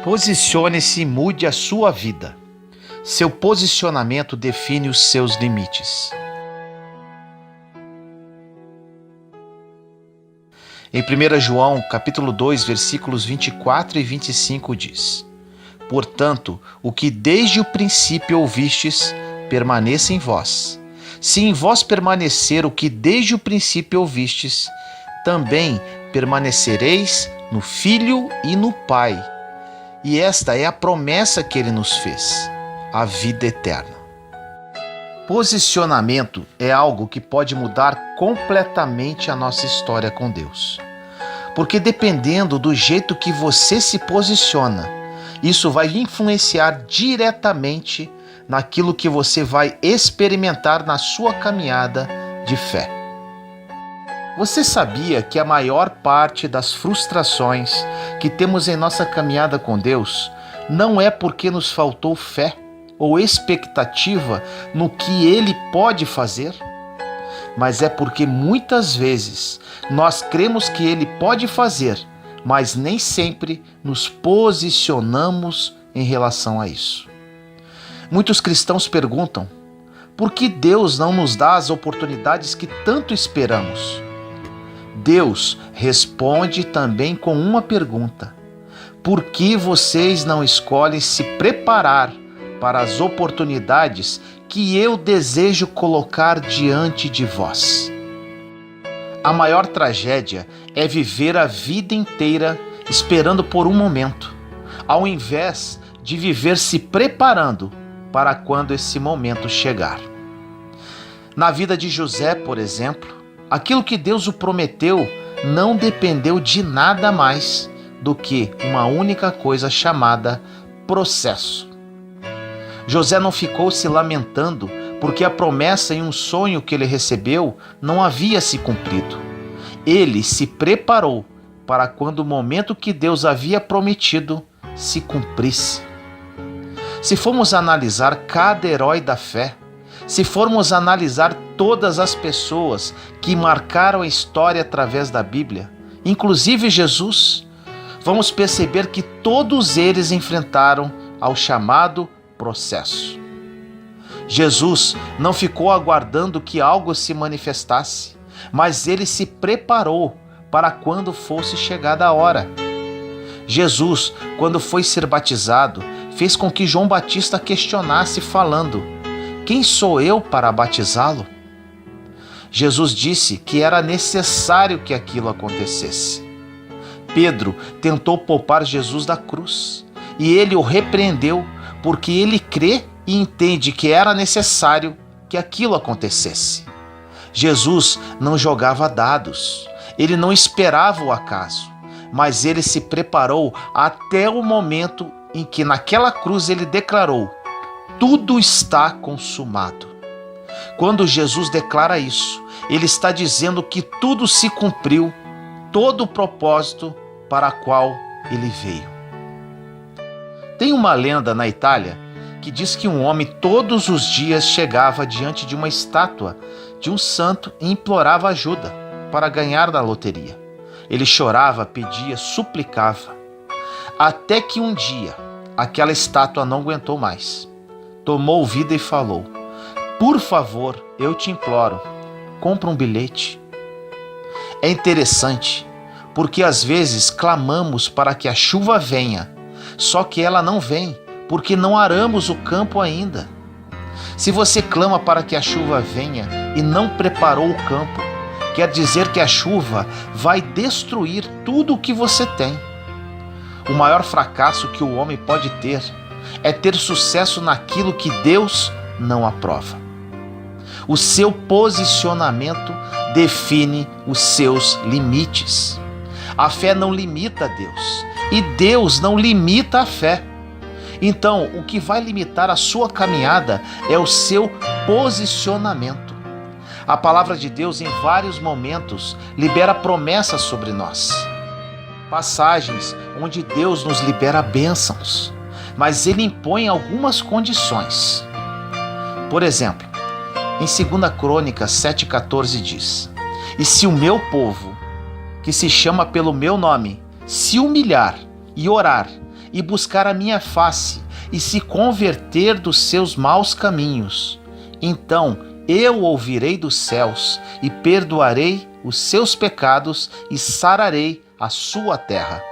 Posicione-se e mude a sua vida. Seu posicionamento define os seus limites. Em 1 João, capítulo 2, versículos 24 e 25 diz: Portanto, o que desde o princípio ouvistes, permaneça em vós. Se em vós permanecer o que desde o princípio ouvistes, também permanecereis no Filho e no Pai. E esta é a promessa que ele nos fez, a vida eterna. Posicionamento é algo que pode mudar completamente a nossa história com Deus. Porque dependendo do jeito que você se posiciona, isso vai influenciar diretamente naquilo que você vai experimentar na sua caminhada de fé. Você sabia que a maior parte das frustrações que temos em nossa caminhada com Deus não é porque nos faltou fé ou expectativa no que Ele pode fazer, mas é porque muitas vezes nós cremos que Ele pode fazer, mas nem sempre nos posicionamos em relação a isso. Muitos cristãos perguntam: por que Deus não nos dá as oportunidades que tanto esperamos? Deus responde também com uma pergunta: por que vocês não escolhem se preparar para as oportunidades que eu desejo colocar diante de vós? A maior tragédia é viver a vida inteira esperando por um momento, ao invés de viver se preparando para quando esse momento chegar. Na vida de José, por exemplo, aquilo que Deus o prometeu não dependeu de nada mais do que uma única coisa chamada processo. José não ficou se lamentando porque a promessa em um sonho que ele recebeu não havia se cumprido. Ele se preparou para quando o momento que Deus havia prometido se cumprisse. Se formos analisar cada herói da fé, se formos analisar todas as pessoas que marcaram a história através da Bíblia, inclusive Jesus, vamos perceber que todos eles enfrentaram ao chamado processo. Jesus não ficou aguardando que algo se manifestasse, mas ele se preparou para quando fosse chegada a hora. Jesus, quando foi ser batizado, fez com que João Batista questionasse falando: quem sou eu para batizá-lo? Jesus disse que era necessário que aquilo acontecesse. Pedro tentou poupar Jesus da cruz e ele o repreendeu porque ele crê e entende que era necessário que aquilo acontecesse. Jesus não jogava dados, ele não esperava o acaso, mas ele se preparou até o momento em que naquela cruz ele declarou: tudo está consumado. Quando Jesus declara isso, ele está dizendo que tudo se cumpriu, todo o propósito para o qual ele veio. Tem uma lenda na Itália que diz que um homem todos os dias chegava diante de uma estátua de um santo e implorava ajuda para ganhar na loteria. Ele chorava, pedia, suplicava, até que um dia aquela estátua não aguentou mais. Tomou vida e falou: por favor, eu te imploro, compra um bilhete. É interessante, porque às vezes clamamos para que a chuva venha, só que ela não vem, porque não aramos o campo ainda. Se você clama para que a chuva venha e não preparou o campo, quer dizer que a chuva vai destruir tudo o que você tem. O maior fracasso que o homem pode ter é ter sucesso naquilo que Deus não aprova. O seu posicionamento define os seus limites. A fé não limita Deus e Deus não limita a fé. Então, o que vai limitar a sua caminhada é o seu posicionamento. A palavra de Deus, em vários momentos, libera promessas sobre nós. Passagens onde Deus nos libera bênçãos, mas Ele impõe algumas condições. Por exemplo, em 2 Crônicas 7,14 diz: e se o meu povo, que se chama pelo meu nome, se humilhar e orar e buscar a minha face e se converter dos seus maus caminhos, então eu ouvirei dos céus e perdoarei os seus pecados e sararei a sua terra.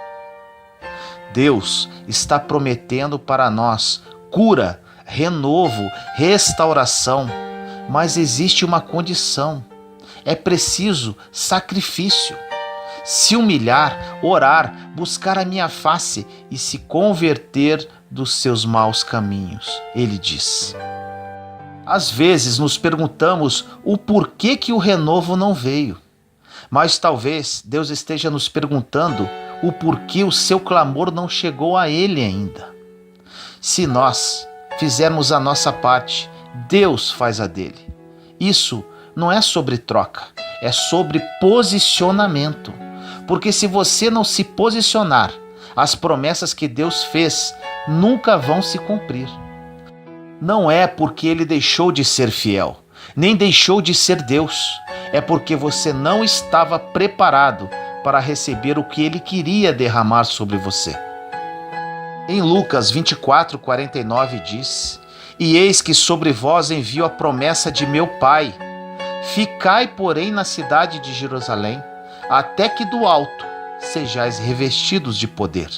Deus está prometendo para nós cura, renovo, restauração, mas existe uma condição: é preciso sacrifício. Se humilhar, orar, buscar a minha face e se converter dos seus maus caminhos, ele diz. Às vezes nos perguntamos o porquê que o renovo não veio, mas talvez Deus esteja nos perguntando o porquê o seu clamor não chegou a ele ainda. Se nós fizermos a nossa parte, Deus faz a dele. Isso não é sobre troca, é sobre posicionamento. Porque se você não se posicionar, as promessas que Deus fez nunca vão se cumprir. Não é porque ele deixou de ser fiel, nem deixou de ser Deus. É porque você não estava preparado para receber o que ele queria derramar sobre você. Em Lucas 24:49 diz: E eis que sobre vós envio a promessa de meu Pai. Ficai, porém, na cidade de Jerusalém, até que do alto sejais revestidos de poder.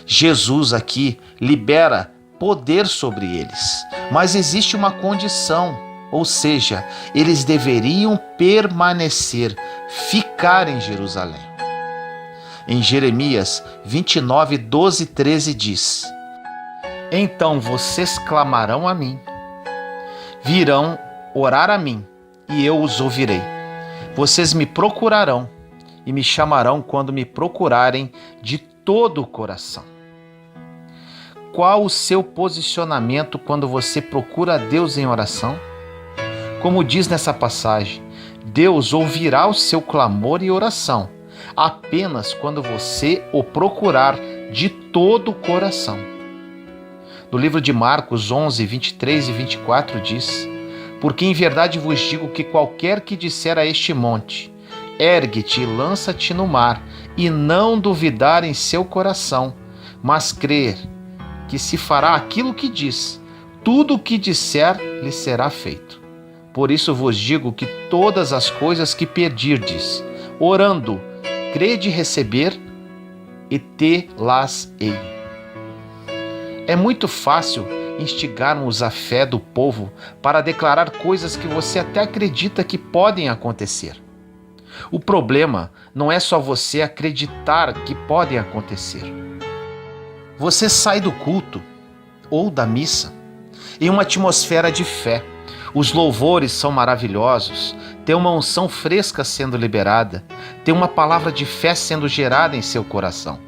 Jesus aqui libera poder sobre eles, mas existe uma condição, ou seja, eles deveriam permanecer, ficar em Jerusalém. Em Jeremias 29:12-13 diz: Então vocês clamarão a mim, virão orar a mim, e eu os ouvirei. Vocês me procurarão e me chamarão quando me procurarem de todo o coração. Qual o seu posicionamento quando você procura a Deus em oração? Como diz nessa passagem, Deus ouvirá o seu clamor e oração apenas quando você o procurar de todo o coração. No livro de Marcos 11:23-24 diz: Porque em verdade vos digo que qualquer que disser a este monte, ergue-te e lança-te no mar, e não duvidar em seu coração, mas crer que se fará aquilo que diz, tudo o que disser lhe será feito. Por isso vos digo que todas as coisas que pedirdes, orando, crede receber e tê-las-ei. É muito fácil instigarmos a fé do povo para declarar coisas que você até acredita que podem acontecer. O problema não é só você acreditar que podem acontecer. Você sai do culto ou da missa em uma atmosfera de fé. Os louvores são maravilhosos, tem uma unção fresca sendo liberada, tem uma palavra de fé sendo gerada em seu coração.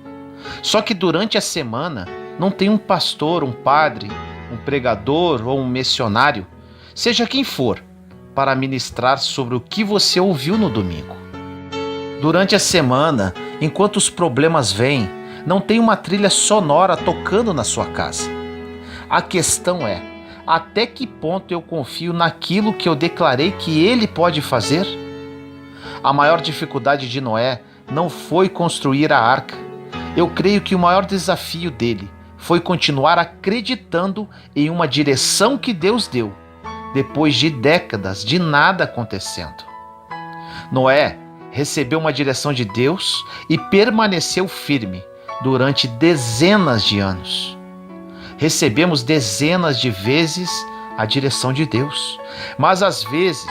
Só que durante a semana não tem um pastor, um padre, um pregador ou um missionário, seja quem for, para ministrar sobre o que você ouviu no domingo. Durante a semana, enquanto os problemas vêm, não tem uma trilha sonora tocando na sua casa. A questão é: até que ponto eu confio naquilo que eu declarei que ele pode fazer? A maior dificuldade de Noé não foi construir a arca. Eu creio que o maior desafio dele foi continuar acreditando em uma direção que Deus deu, depois de décadas de nada acontecendo. Noé recebeu uma direção de Deus e permaneceu firme durante dezenas de anos. Recebemos dezenas de vezes a direção de Deus, mas às vezes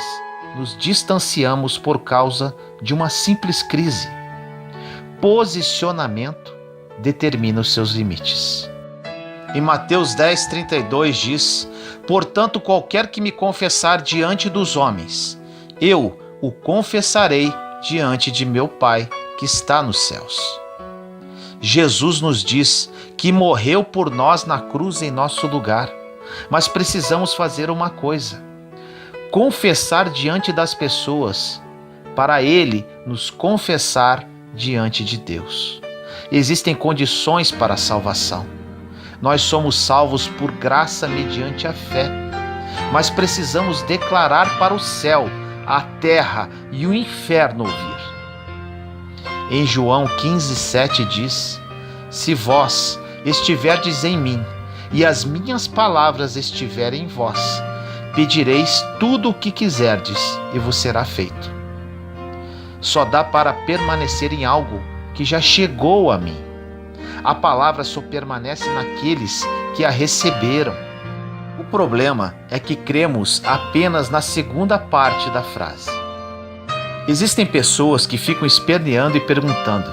nos distanciamos por causa de uma simples crise. Posicionamento determina os seus limites. Em Mateus 10:32 diz: Portanto, qualquer que me confessar diante dos homens, eu o confessarei diante de meu Pai que está nos céus. Jesus nos diz que morreu por nós na cruz em nosso lugar, mas precisamos fazer uma coisa: confessar diante das pessoas, para Ele nos confessar diante de Deus. Existem condições para a salvação. Nós somos salvos por graça mediante a fé, mas precisamos declarar para o céu, a terra e o inferno ouvir. Em João 15:7 diz: Se vós estiverdes em mim, e as minhas palavras estiverem em vós, pedireis tudo o que quiserdes, e vos será feito. Só dá para permanecer em algo que já chegou a mim. A palavra só permanece naqueles que a receberam. O problema é que cremos apenas na segunda parte da frase. Existem pessoas que ficam esperneando e perguntando: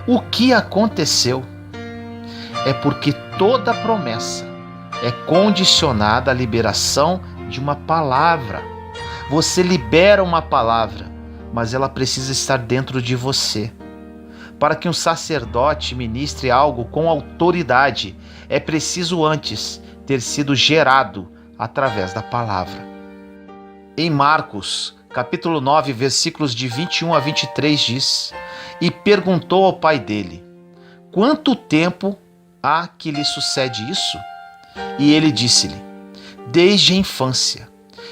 o que aconteceu? É porque toda promessa é condicionada à liberação de uma palavra. Você libera uma palavra, mas ela precisa estar dentro de você. Para que um sacerdote ministre algo com autoridade, é preciso antes ter sido gerado através da palavra. Em Marcos, capítulo 9, versículos de 21 a 23 diz: e perguntou ao pai dele: quanto tempo há que lhe sucede isso? E ele disse-lhe: desde a infância,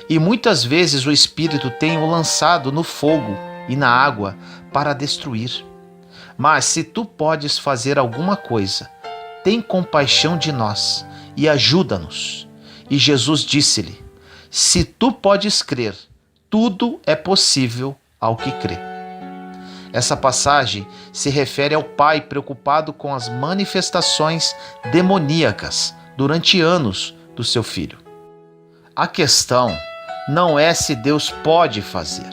e muitas vezes o Espírito tem o lançado no fogo e na água para destruir. Mas se tu podes fazer alguma coisa, tem compaixão de nós e ajuda-nos. E Jesus disse-lhe: se tu podes crer, tudo é possível ao que crê. Essa passagem se refere ao pai preocupado com as manifestações demoníacas durante anos do seu filho. A questão não é se Deus pode fazer,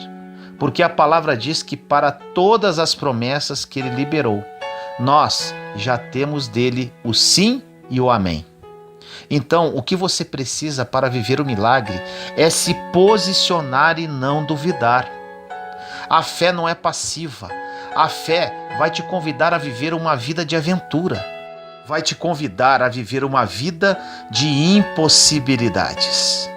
porque a palavra diz que para todas as promessas que ele liberou, nós já temos dele o sim e o amém. Então, o que você precisa para viver o milagre é se posicionar e não duvidar. A fé não é passiva. A fé vai te convidar a viver uma vida de aventura. Vai te convidar a viver uma vida de impossibilidades.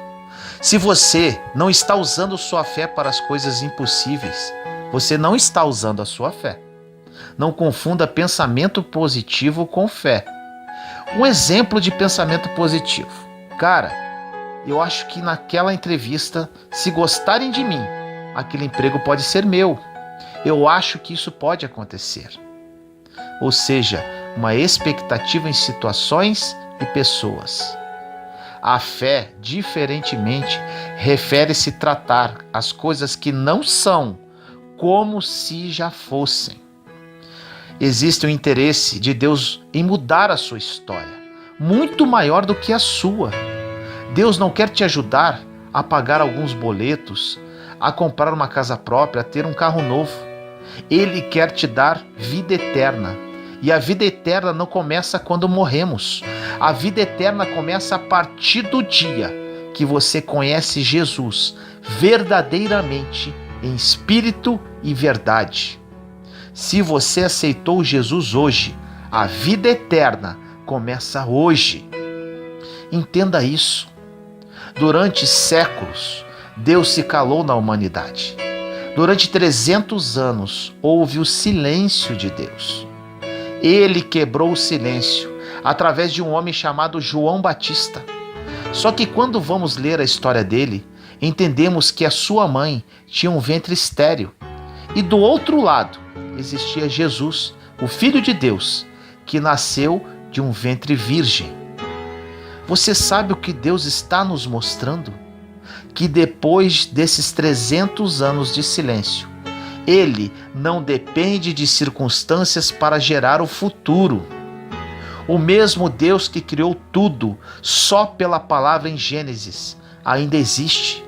Se você não está usando sua fé para as coisas impossíveis, você não está usando a sua fé. Não confunda pensamento positivo com fé. Um exemplo de pensamento positivo. Cara, eu acho que naquela entrevista, se gostarem de mim, aquele emprego pode ser meu. Eu acho que isso pode acontecer. Ou seja, uma expectativa em situações e pessoas. A fé, diferentemente, refere-se a tratar as coisas que não são como se já fossem. Existe um interesse de Deus em mudar a sua história, muito maior do que a sua. Deus não quer te ajudar a pagar alguns boletos, a comprar uma casa própria, a ter um carro novo. Ele quer te dar vida eterna. E a vida eterna não começa quando morremos. A vida eterna começa a partir do dia que você conhece Jesus verdadeiramente, em espírito e verdade. Se você aceitou Jesus hoje, a vida eterna começa hoje. Entenda isso. Durante séculos, Deus se calou na humanidade. Durante 300 anos, houve o silêncio de Deus. Ele quebrou o silêncio através de um homem chamado João Batista. Só que quando vamos ler a história dele, entendemos que a sua mãe tinha um ventre estéril. E do outro lado existia Jesus, o Filho de Deus, que nasceu de um ventre virgem. Você sabe o que Deus está nos mostrando? Que depois desses 300 anos de silêncio, Ele não depende de circunstâncias para gerar o futuro. O mesmo Deus que criou tudo só pela palavra em Gênesis ainda existe.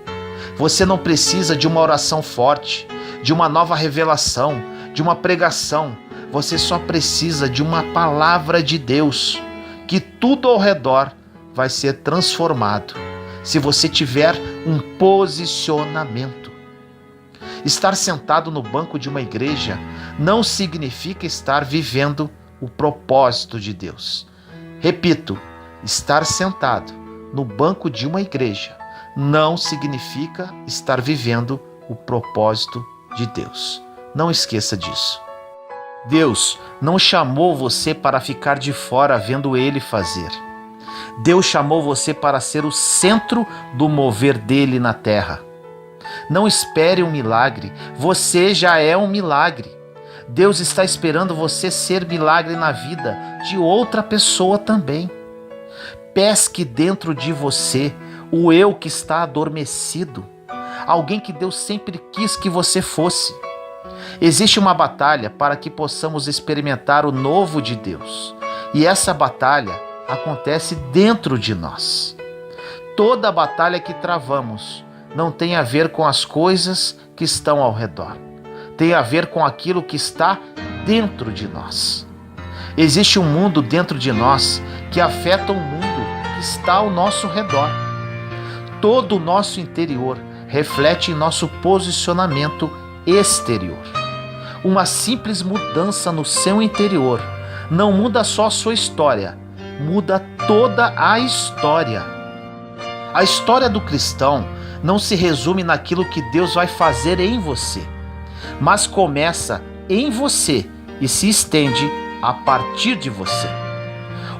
Você não precisa de uma oração forte, de uma nova revelação, de uma pregação. Você só precisa de uma palavra de Deus, que tudo ao redor vai ser transformado, se você tiver um posicionamento. Estar sentado no banco de uma igreja não significa estar vivendo o propósito de Deus. Repito, estar sentado no banco de uma igreja não significa estar vivendo o propósito de Deus. Não esqueça disso. Deus não chamou você para ficar de fora vendo Ele fazer. Deus chamou você para ser o centro do mover dele na terra. Não espere um milagre, você já é um milagre. Deus está esperando você ser milagre na vida de outra pessoa também. Pesque dentro de você o eu que está adormecido, alguém que Deus sempre quis que você fosse. Existe uma batalha para que possamos experimentar o novo de Deus, e essa batalha acontece dentro de nós. Toda batalha que travamos não tem a ver com as coisas que estão ao redor, tem a ver com aquilo que está dentro de nós. Existe um mundo dentro de nós que afeta o mundo que está ao nosso redor. Todo o nosso interior reflete em nosso posicionamento exterior. Uma simples mudança no seu interior não muda só a sua história, muda toda a história. A história do cristão não se resume naquilo que Deus vai fazer em você, mas começa em você e se estende a partir de você.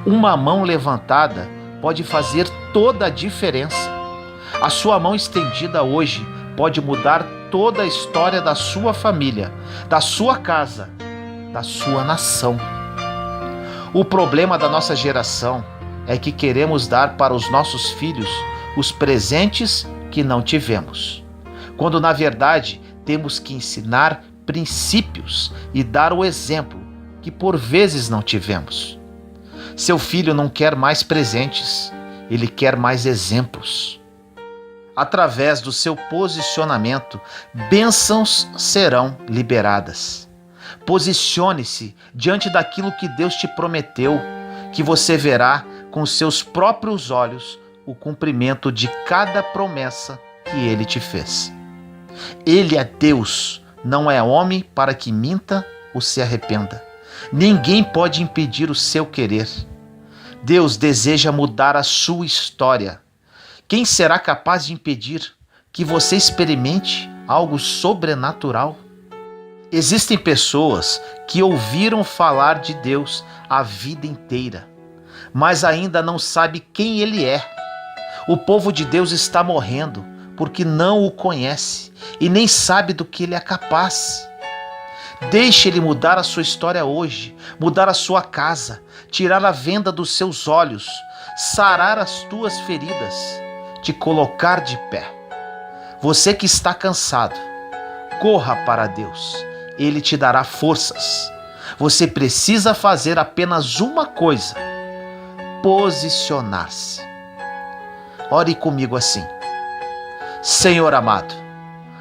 Uma mão levantada pode fazer toda a diferença. A sua mão estendida hoje pode mudar toda a história da sua família, da sua casa, da sua nação. O problema da nossa geração é que queremos dar para os nossos filhos os presentes que não tivemos, quando na verdade temos que ensinar princípios e dar o exemplo que por vezes não tivemos. Seu filho não quer mais presentes, ele quer mais exemplos. Através do seu posicionamento, bênçãos serão liberadas. Posicione-se diante daquilo que Deus te prometeu, que você verá com seus próprios olhos o cumprimento de cada promessa que Ele te fez. Ele é Deus, não é homem para que minta ou se arrependa. Ninguém pode impedir o seu querer. Deus deseja mudar a sua história. Quem será capaz de impedir que você experimente algo sobrenatural? Existem pessoas que ouviram falar de Deus a vida inteira, mas ainda não sabem quem Ele é. O povo de Deus está morrendo porque não o conhece e nem sabe do que Ele é capaz. Deixe Ele mudar a sua história hoje, mudar a sua casa, tirar a venda dos seus olhos, sarar as tuas feridas, te colocar de pé. Você que está cansado, corra para Deus, Ele te dará forças. Você precisa fazer apenas uma coisa: posicionar-se. Ore comigo assim: Senhor amado,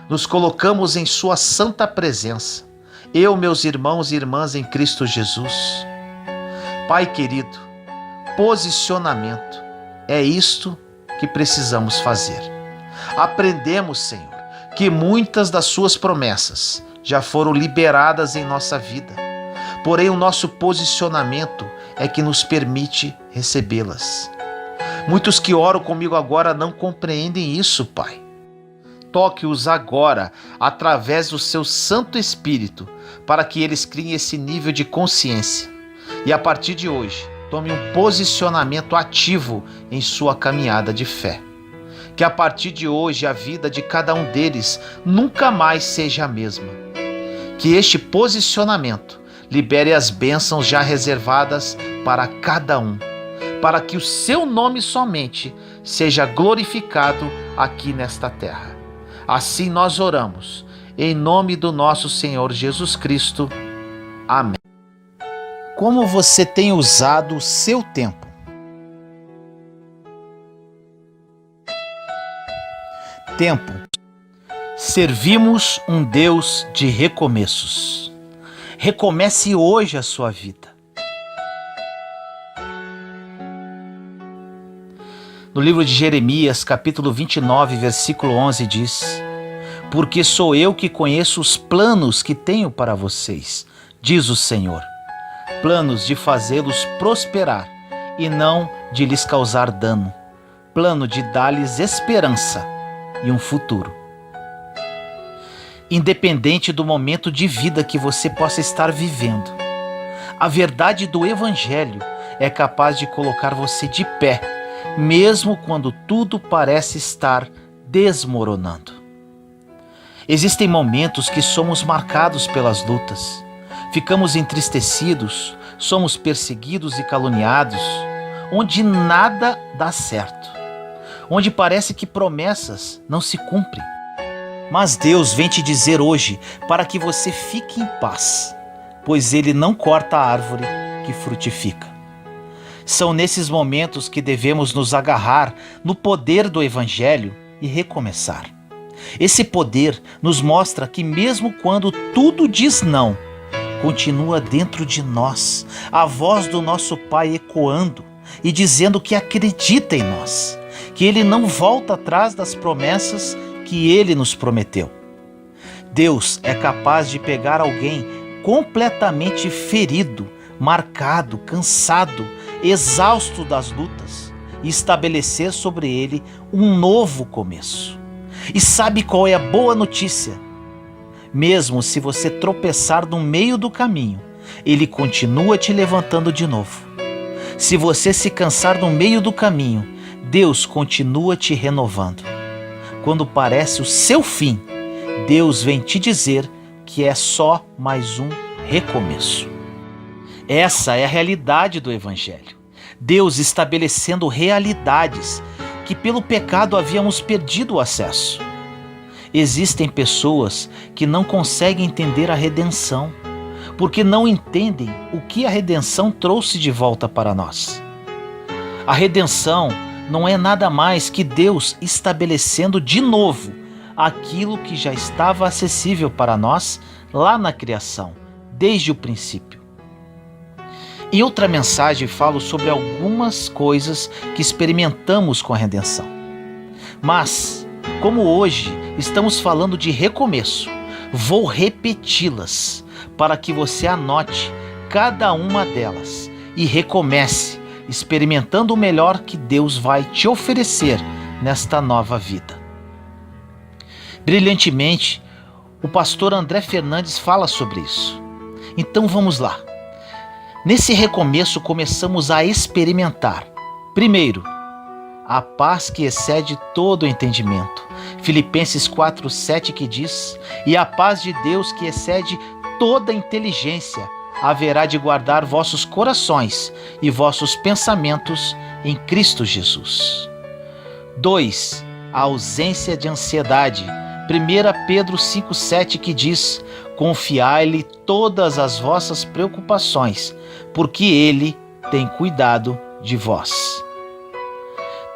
nos colocamos em Sua santa presença, eu, meus irmãos e irmãs em Cristo Jesus. Pai querido, posicionamento é isto que precisamos fazer. Aprendemos, Senhor, que muitas das Suas promessas já foram liberadas em nossa vida, porém o nosso posicionamento é que nos permite recebê-las. Muitos que oram comigo agora não compreendem isso, Pai. Toque-os agora através do Seu Santo Espírito para que eles criem esse nível de consciência e a partir de hoje tome um posicionamento ativo em sua caminhada de fé. Que a partir de hoje a vida de cada um deles nunca mais seja a mesma. Que este posicionamento libere as bênçãos já reservadas para cada um, para que o Seu nome somente seja glorificado aqui nesta terra. Assim nós oramos, em nome do nosso Senhor Jesus Cristo. Amém. Como você tem usado o seu tempo? Tempo. Servimos um Deus de recomeços. Recomece hoje a sua vida. No livro de Jeremias, capítulo 29, versículo 11 diz: Porque sou eu que conheço os planos que tenho para vocês, diz o Senhor, planos de fazê-los prosperar e não de lhes causar dano, plano de dar-lhes esperança e um futuro. Independente do momento de vida que você possa estar vivendo, a verdade do Evangelho é capaz de colocar você de pé, mesmo quando tudo parece estar desmoronando. Existem momentos que somos marcados pelas lutas, ficamos entristecidos, somos perseguidos e caluniados, onde nada dá certo, onde parece que promessas não se cumprem. Mas Deus vem te dizer hoje para que você fique em paz, pois Ele não corta a árvore que frutifica. São nesses momentos que devemos nos agarrar no poder do Evangelho e recomeçar. Esse poder nos mostra que mesmo quando tudo diz não, continua dentro de nós a voz do nosso Pai ecoando e dizendo que acredita em nós, que Ele não volta atrás das promessas que Ele nos prometeu. Deus é capaz de pegar alguém completamente ferido, marcado, cansado, exausto das lutas e estabelecer sobre ele um novo começo. E sabe qual é a boa notícia? Mesmo se você tropeçar no meio do caminho, Ele continua te levantando de novo. Se você se cansar no meio do caminho, Deus continua te renovando. Quando parece o seu fim, Deus vem te dizer que é só mais um recomeço. Essa é a realidade do Evangelho. Deus estabelecendo realidades que pelo pecado havíamos perdido o acesso. Existem pessoas que não conseguem entender a redenção, porque não entendem o que a redenção trouxe de volta para nós. A redenção não é nada mais que Deus estabelecendo de novo aquilo que já estava acessível para nós lá na criação, desde o princípio. Em outra mensagem falo sobre algumas coisas que experimentamos com a redenção. Mas, como hoje estamos falando de recomeço, vou repeti-las para que você anote cada uma delas e recomece, experimentando o melhor que Deus vai te oferecer nesta nova vida. Brilhantemente, o pastor André Fernandes fala sobre isso. Então vamos lá. Nesse recomeço começamos a experimentar, primeiro, a paz que excede todo o entendimento. Filipenses 4:7 que diz: "E a paz de Deus que excede toda inteligência haverá de guardar vossos corações e vossos pensamentos em Cristo Jesus." 2. A ausência de ansiedade. 1 Pedro 5:7 que diz: "Confiai-lhe todas as vossas preocupações, porque Ele tem cuidado de vós."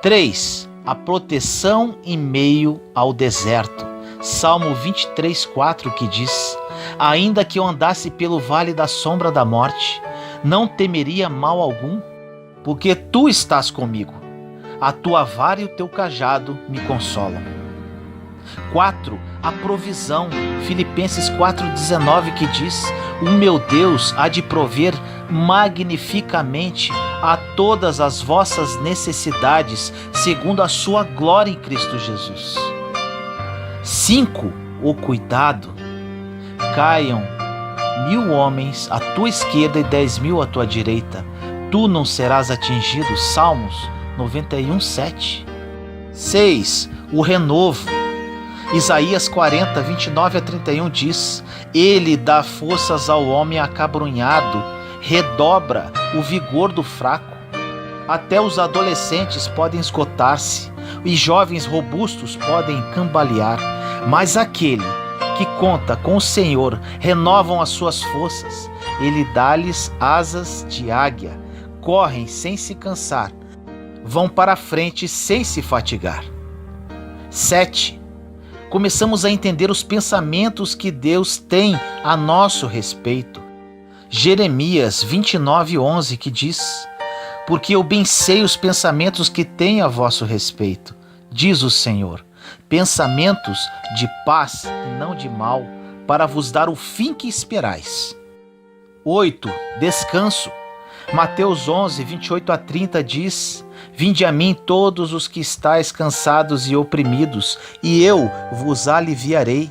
3. A proteção em meio ao deserto. Salmo 23:4 que diz: "Ainda que eu andasse pelo vale da sombra da morte, não temeria mal algum, porque Tu estás comigo. A Tua vara e o Teu cajado me consolam." 4. A provisão. Filipenses 4:19 que diz: "O meu Deus há de prover magnificamente a todas as vossas necessidades, segundo a sua glória em Cristo Jesus." 5. O cuidado. Caiam 1.000 homens à tua esquerda e 10.000 à tua direita, tu não serás atingido. Salmos 91:7. 6. O renovo. Isaías 40:29-31 diz: "Ele dá forças ao homem acabrunhado, redobra o vigor do fraco. Até os adolescentes podem esgotar-se, e jovens robustos podem cambalear, mas aquele que conta com o Senhor renovam as suas forças. Ele dá-lhes asas de águia, correm sem se cansar, vão para a frente sem se fatigar." 7. Começamos a entender os pensamentos que Deus tem a nosso respeito. Jeremias 29:11 que diz: "Porque eu bem sei os pensamentos que tenho a vosso respeito, diz o Senhor, pensamentos de paz e não de mal, para vos dar o fim que esperais." 8. Descanso. Mateus 11:28-30 diz: "Vinde a mim todos os que estáis cansados e oprimidos, e eu vos aliviarei.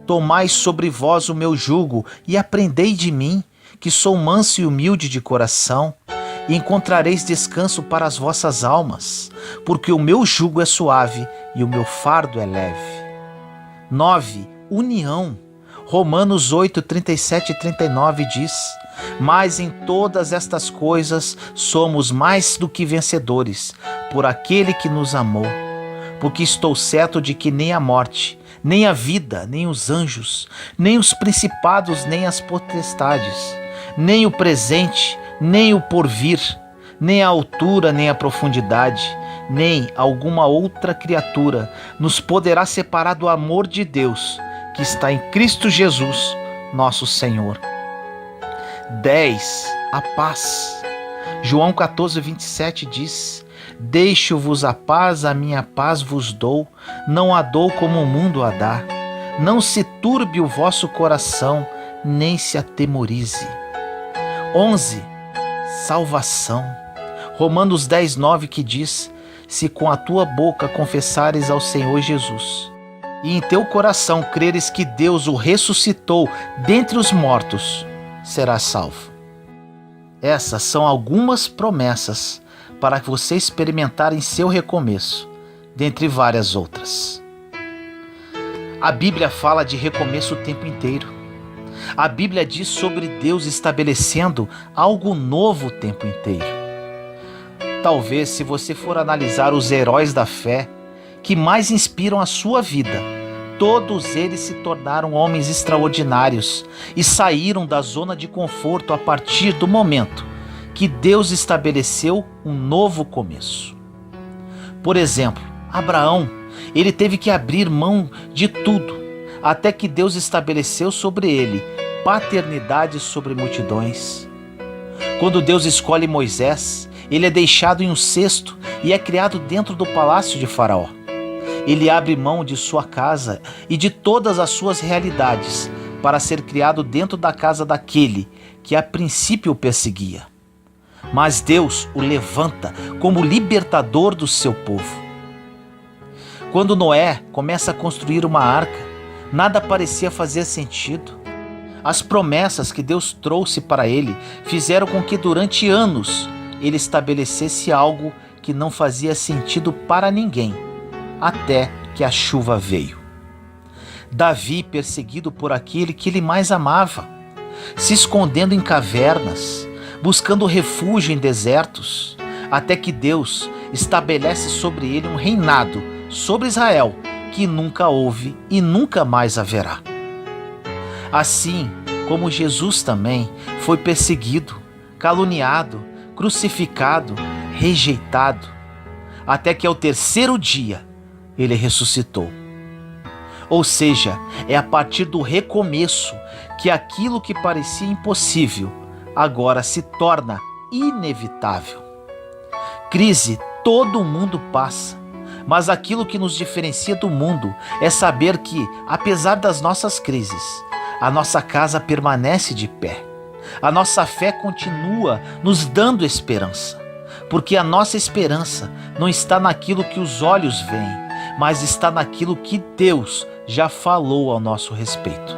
Tomai sobre vós o meu jugo e aprendei de mim, que sou manso e humilde de coração, e encontrareis descanso para as vossas almas, porque o meu jugo é suave e o meu fardo é leve." 9. União. Romanos 8, 37 e 39 diz: mas em todas estas coisas somos mais do que vencedores, por aquele que nos amou. Porque estou certo de que nem a morte, nem a vida, nem os anjos, nem os principados, nem as potestades, nem o presente, nem o porvir, nem a altura, nem a profundidade, nem alguma outra criatura nos poderá separar do amor de Deus, que está em Cristo Jesus, nosso Senhor. 10. A paz. João 14, 27 diz: deixo-vos a minha paz vos dou, não a dou como o mundo a dá. Não se turbe o vosso coração, nem se atemorize. 11. Salvação. Romanos 10, 9 que diz: se com a tua boca confessares ao Senhor Jesus, e em teu coração creres que Deus o ressuscitou dentre os mortos, serás salvo. Essas são algumas promessas para que você experimentar em seu recomeço, dentre várias outras. A Bíblia fala de recomeço o tempo inteiro. A Bíblia diz sobre Deus estabelecendo algo novo o tempo inteiro. Talvez, se você for analisar os heróis da fé que mais inspiram a sua vida, todos eles se tornaram homens extraordinários e saíram da zona de conforto a partir do momento que Deus estabeleceu um novo começo. Por exemplo, Abraão, ele teve que abrir mão de tudo, até que Deus estabeleceu sobre ele paternidade sobre multidões. Quando Deus escolhe Moisés, ele é deixado em um cesto e é criado dentro do palácio de Faraó. Ele abre mão de sua casa e de todas as suas realidades para ser criado dentro da casa daquele que a princípio o perseguia. Mas Deus o levanta como libertador do seu povo. Quando Noé começa a construir uma arca, nada parecia fazer sentido. As promessas que Deus trouxe para ele fizeram com que durante anos ele estabelecesse algo que não fazia sentido para ninguém, até que a chuva veio. Davi, perseguido por aquele que ele mais amava, se escondendo em cavernas, buscando refúgio em desertos, até que Deus estabelece sobre ele um reinado sobre Israel que nunca houve e nunca mais haverá. Assim como Jesus também foi perseguido, caluniado, crucificado, rejeitado, até que ao terceiro dia ele ressuscitou. Ou seja, é a partir do recomeço que aquilo que parecia impossível agora se torna inevitável. Crise todo mundo passa, mas aquilo que nos diferencia do mundo é saber que, apesar das nossas crises, a nossa casa permanece de pé. A nossa fé continua nos dando esperança, porque a nossa esperança não está naquilo que os olhos veem, mas está naquilo que Deus já falou ao nosso respeito.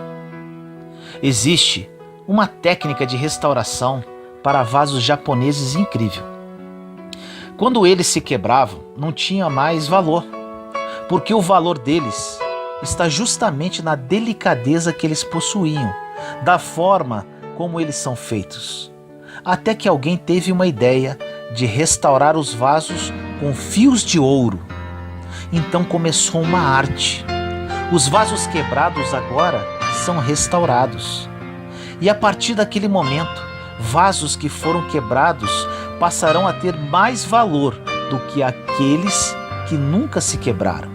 Existe uma técnica de restauração para vasos japoneses incrível. Quando eles se quebravam, não tinha mais valor, porque o valor deles está justamente na delicadeza que eles possuíam, da forma como eles são feitos. Até que alguém teve uma ideia de restaurar os vasos com fios de ouro. Então começou uma arte. Os vasos quebrados agora são restaurados. E a partir daquele momento, vasos que foram quebrados passarão a ter mais valor do que aqueles que nunca se quebraram,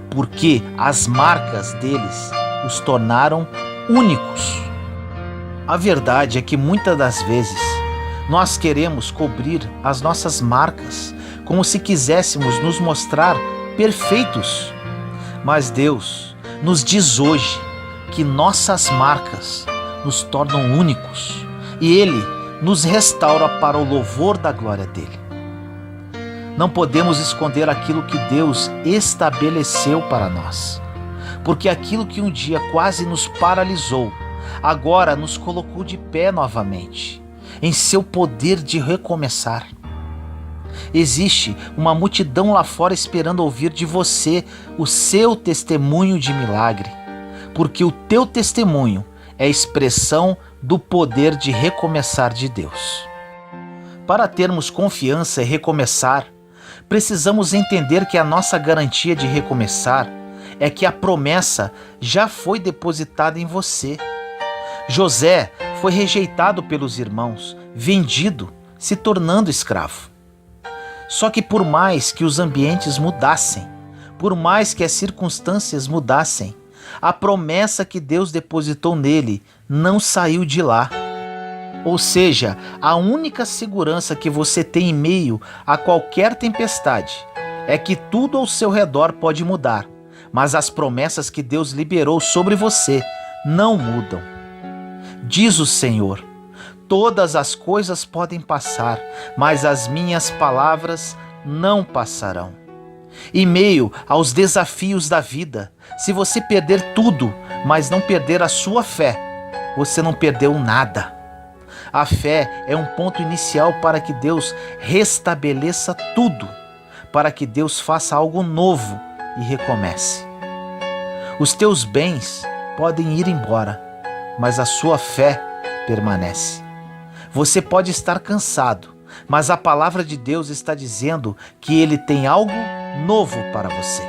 porque as marcas deles os tornaram únicos. A verdade é que muitas das vezes nós queremos cobrir as nossas marcas como se quiséssemos nos mostrar perfeitos. Mas Deus nos diz hoje que nossas marcas nos tornam únicos e Ele nos restaura para o louvor da glória dele. Não podemos esconder aquilo que Deus estabeleceu para nós, porque aquilo que um dia quase nos paralisou, agora nos colocou de pé novamente, em seu poder de recomeçar. Existe uma multidão lá fora esperando ouvir de você o seu testemunho de milagre, porque o teu testemunho é expressão do poder de recomeçar de Deus. Para termos confiança e recomeçar, precisamos entender que a nossa garantia de recomeçar é que a promessa já foi depositada em você. José foi rejeitado pelos irmãos, vendido, se tornando escravo. Só que por mais que os ambientes mudassem, por mais que as circunstâncias mudassem, a promessa que Deus depositou nele não saiu de lá. Ou seja, a única segurança que você tem em meio a qualquer tempestade é que tudo ao seu redor pode mudar, mas as promessas que Deus liberou sobre você não mudam. Diz o Senhor: todas as coisas podem passar, mas as minhas palavras não passarão. Em meio aos desafios da vida, se você perder tudo, mas não perder a sua fé, você não perdeu nada. A fé é um ponto inicial para que Deus restabeleça tudo, para que Deus faça algo novo e recomece. Os teus bens podem ir embora, mas a sua fé permanece. Você pode estar cansado, mas a palavra de Deus está dizendo que Ele tem algo novo para você.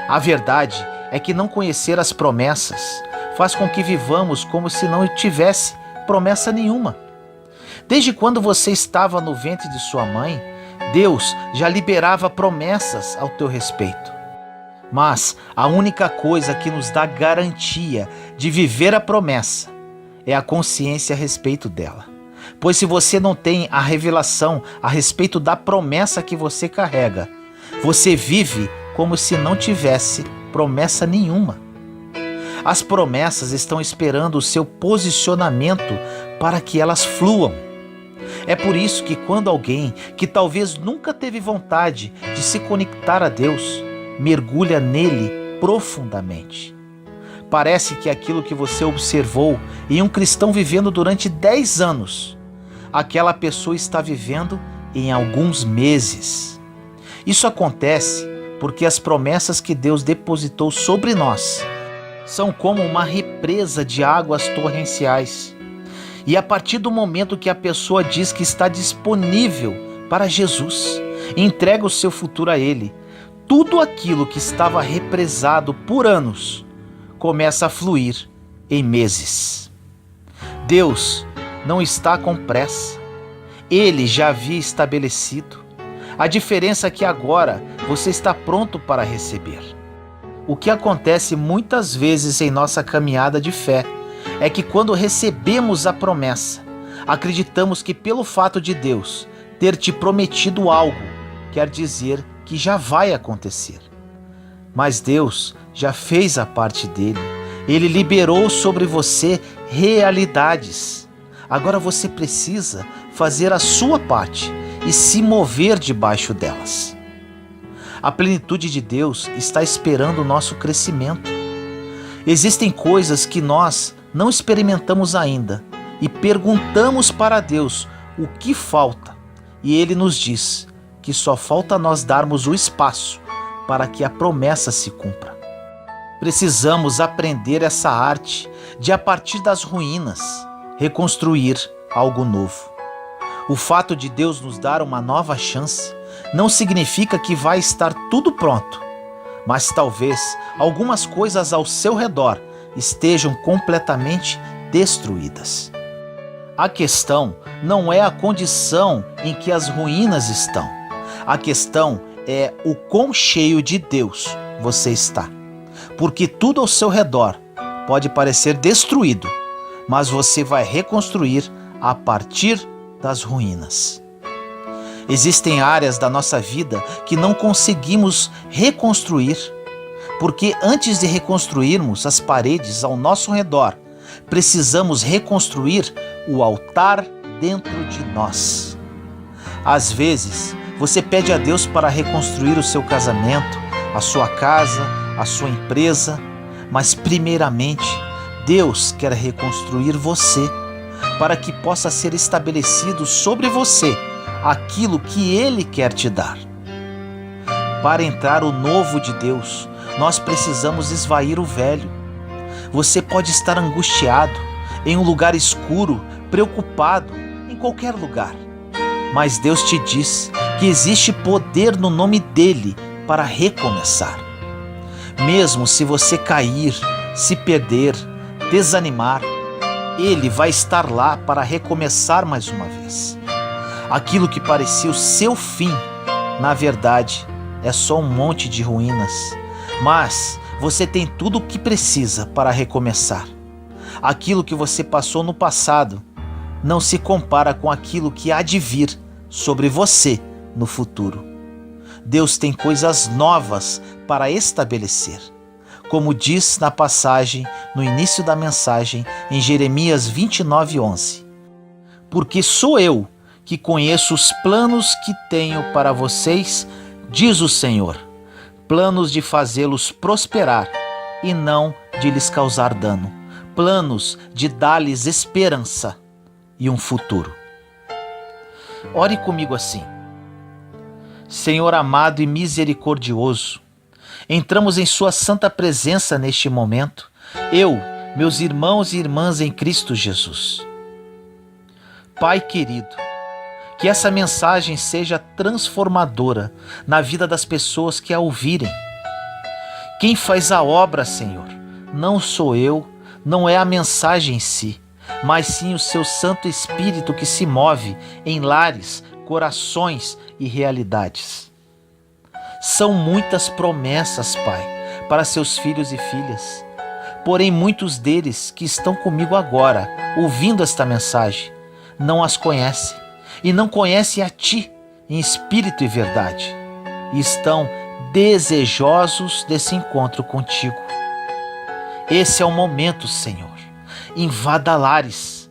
A verdade é que não conhecer as promessas faz com que vivamos como se não tivesse promessa nenhuma. Desde quando você estava no ventre de sua mãe, Deus já liberava promessas ao teu respeito. Mas a única coisa que nos dá garantia de viver a promessa é a consciência a respeito dela. Pois se você não tem a revelação a respeito da promessa que você carrega, você vive como se não tivesse promessa nenhuma. As promessas estão esperando o seu posicionamento para que elas fluam. É por isso que quando alguém que talvez nunca teve vontade de se conectar a Deus, mergulha nele profundamente, parece que aquilo que você observou em um cristão vivendo durante 10 anos, aquela pessoa está vivendo em alguns meses. Isso acontece porque as promessas que Deus depositou sobre nós são como uma represa de águas torrenciais. E a partir do momento que a pessoa diz que está disponível para Jesus, entrega o seu futuro a Ele, tudo aquilo que estava represado por anos começa a fluir em meses. Deus não está com pressa. Ele já havia estabelecido. A diferença é que agora você está pronto para receber. O que acontece muitas vezes em nossa caminhada de fé é que quando recebemos a promessa, acreditamos que pelo fato de Deus ter te prometido algo, quer dizer que já vai acontecer. Mas Deus já fez a parte dele. Ele liberou sobre você realidades. Agora você precisa fazer a sua parte e se mover debaixo delas. A plenitude de Deus está esperando o nosso crescimento. Existem coisas que nós não experimentamos ainda e perguntamos para Deus o que falta, e Ele nos diz que só falta nós darmos o espaço para que a promessa se cumpra. Precisamos aprender essa arte de, a partir das ruínas, reconstruir algo novo. O fato de Deus nos dar uma nova chance não significa que vai estar tudo pronto, mas talvez algumas coisas ao seu redor estejam completamente destruídas. A questão não é a condição em que as ruínas estão. A questão é o quão cheio de Deus você está. Porque tudo ao seu redor pode parecer destruído, mas você vai reconstruir a partir das ruínas. Existem áreas da nossa vida que não conseguimos reconstruir, porque antes de reconstruirmos as paredes ao nosso redor, precisamos reconstruir o altar dentro de nós. Às vezes, você pede a Deus para reconstruir o seu casamento, a sua casa, a sua empresa, mas primeiramente, Deus quer reconstruir você, para que possa ser estabelecido sobre você aquilo que Ele quer te dar. Para entrar o novo de Deus, nós precisamos esvair o velho. Você pode estar angustiado, em um lugar escuro, preocupado, em qualquer lugar. Mas Deus te diz que existe poder no nome dele para recomeçar. Mesmo se você cair, se perder, desanimar, ele vai estar lá para recomeçar mais uma vez. Aquilo que parecia o seu fim, na verdade, é só um monte de ruínas. Mas você tem tudo o que precisa para recomeçar. Aquilo que você passou no passado não se compara com aquilo que há de vir sobre você no futuro. Deus tem coisas novas para estabelecer, como diz na passagem no início da mensagem em Jeremias 29:11. Porque sou eu que conheço os planos que tenho para vocês, diz o Senhor, planos de fazê-los prosperar e não de lhes causar dano, planos de dar-lhes esperança e um futuro. Ore comigo assim: Senhor amado e misericordioso, entramos em sua santa presença neste momento, eu, meus irmãos e irmãs em Cristo Jesus. Pai querido, que essa mensagem seja transformadora na vida das pessoas que a ouvirem. Quem faz a obra, Senhor, não sou eu, não é a mensagem em si, mas sim o seu Santo Espírito que se move em lares, corações e realidades. São muitas promessas, Pai, para seus filhos e filhas. Porém, muitos deles que estão comigo agora, ouvindo esta mensagem, não as conhecem e não conhecem a Ti em espírito e verdade, e estão desejosos desse encontro contigo. Esse é o momento, Senhor. Invada lares,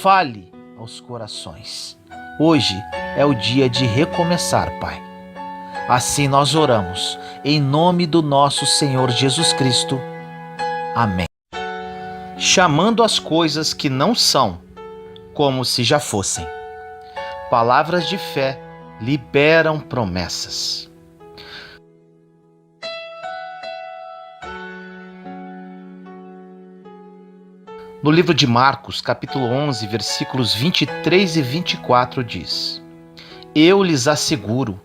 fale aos corações. Hoje é o dia de recomeçar, Pai. Assim nós oramos, em nome do nosso Senhor Jesus Cristo. Amém. Chamando as coisas que não são, como se já fossem. Palavras de fé liberam promessas. No livro de Marcos, capítulo 11, versículos 23 e 24 diz: Eu lhes asseguro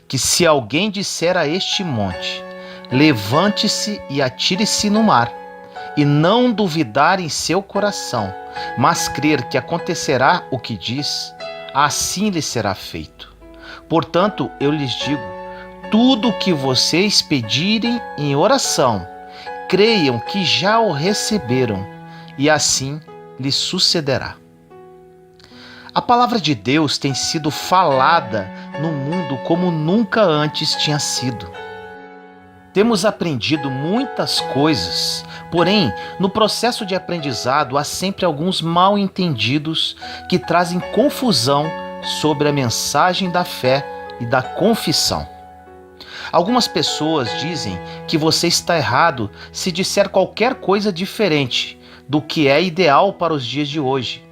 que se alguém disser a este monte, levante-se e atire-se no mar, e não duvidar em seu coração, mas crer que acontecerá o que diz, assim lhe será feito. Portanto, eu lhes digo, tudo o que vocês pedirem em oração, creiam que já o receberam, e assim lhes sucederá. A palavra de Deus tem sido falada no mundo como nunca antes tinha sido. Temos aprendido muitas coisas, porém, no processo de aprendizado há sempre alguns mal-entendidos que trazem confusão sobre a mensagem da fé e da confissão. Algumas pessoas dizem que você está errado se disser qualquer coisa diferente do que é ideal para os dias de hoje.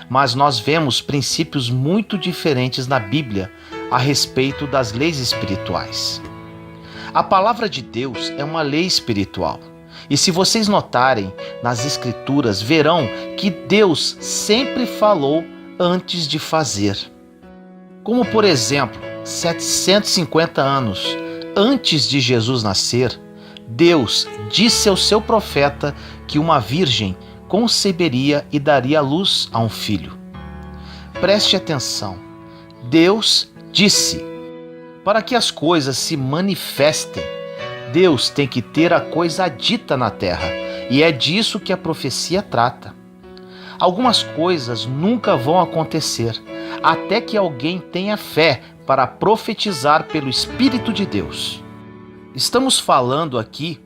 Mas nós vemos princípios muito diferentes na Bíblia a respeito das leis espirituais. A palavra de Deus é uma lei espiritual. E se vocês notarem nas Escrituras, verão que Deus sempre falou antes de fazer. Como, por exemplo, 750 anos antes de Jesus nascer, Deus disse ao seu profeta que uma virgem conceberia e daria à luz a um filho. Preste atenção. Deus disse: para que as coisas se manifestem, Deus tem que ter a coisa dita na terra, e é disso que a profecia trata. Algumas coisas nunca vão acontecer, até que alguém tenha fé para profetizar pelo Espírito de Deus. Estamos falando aqui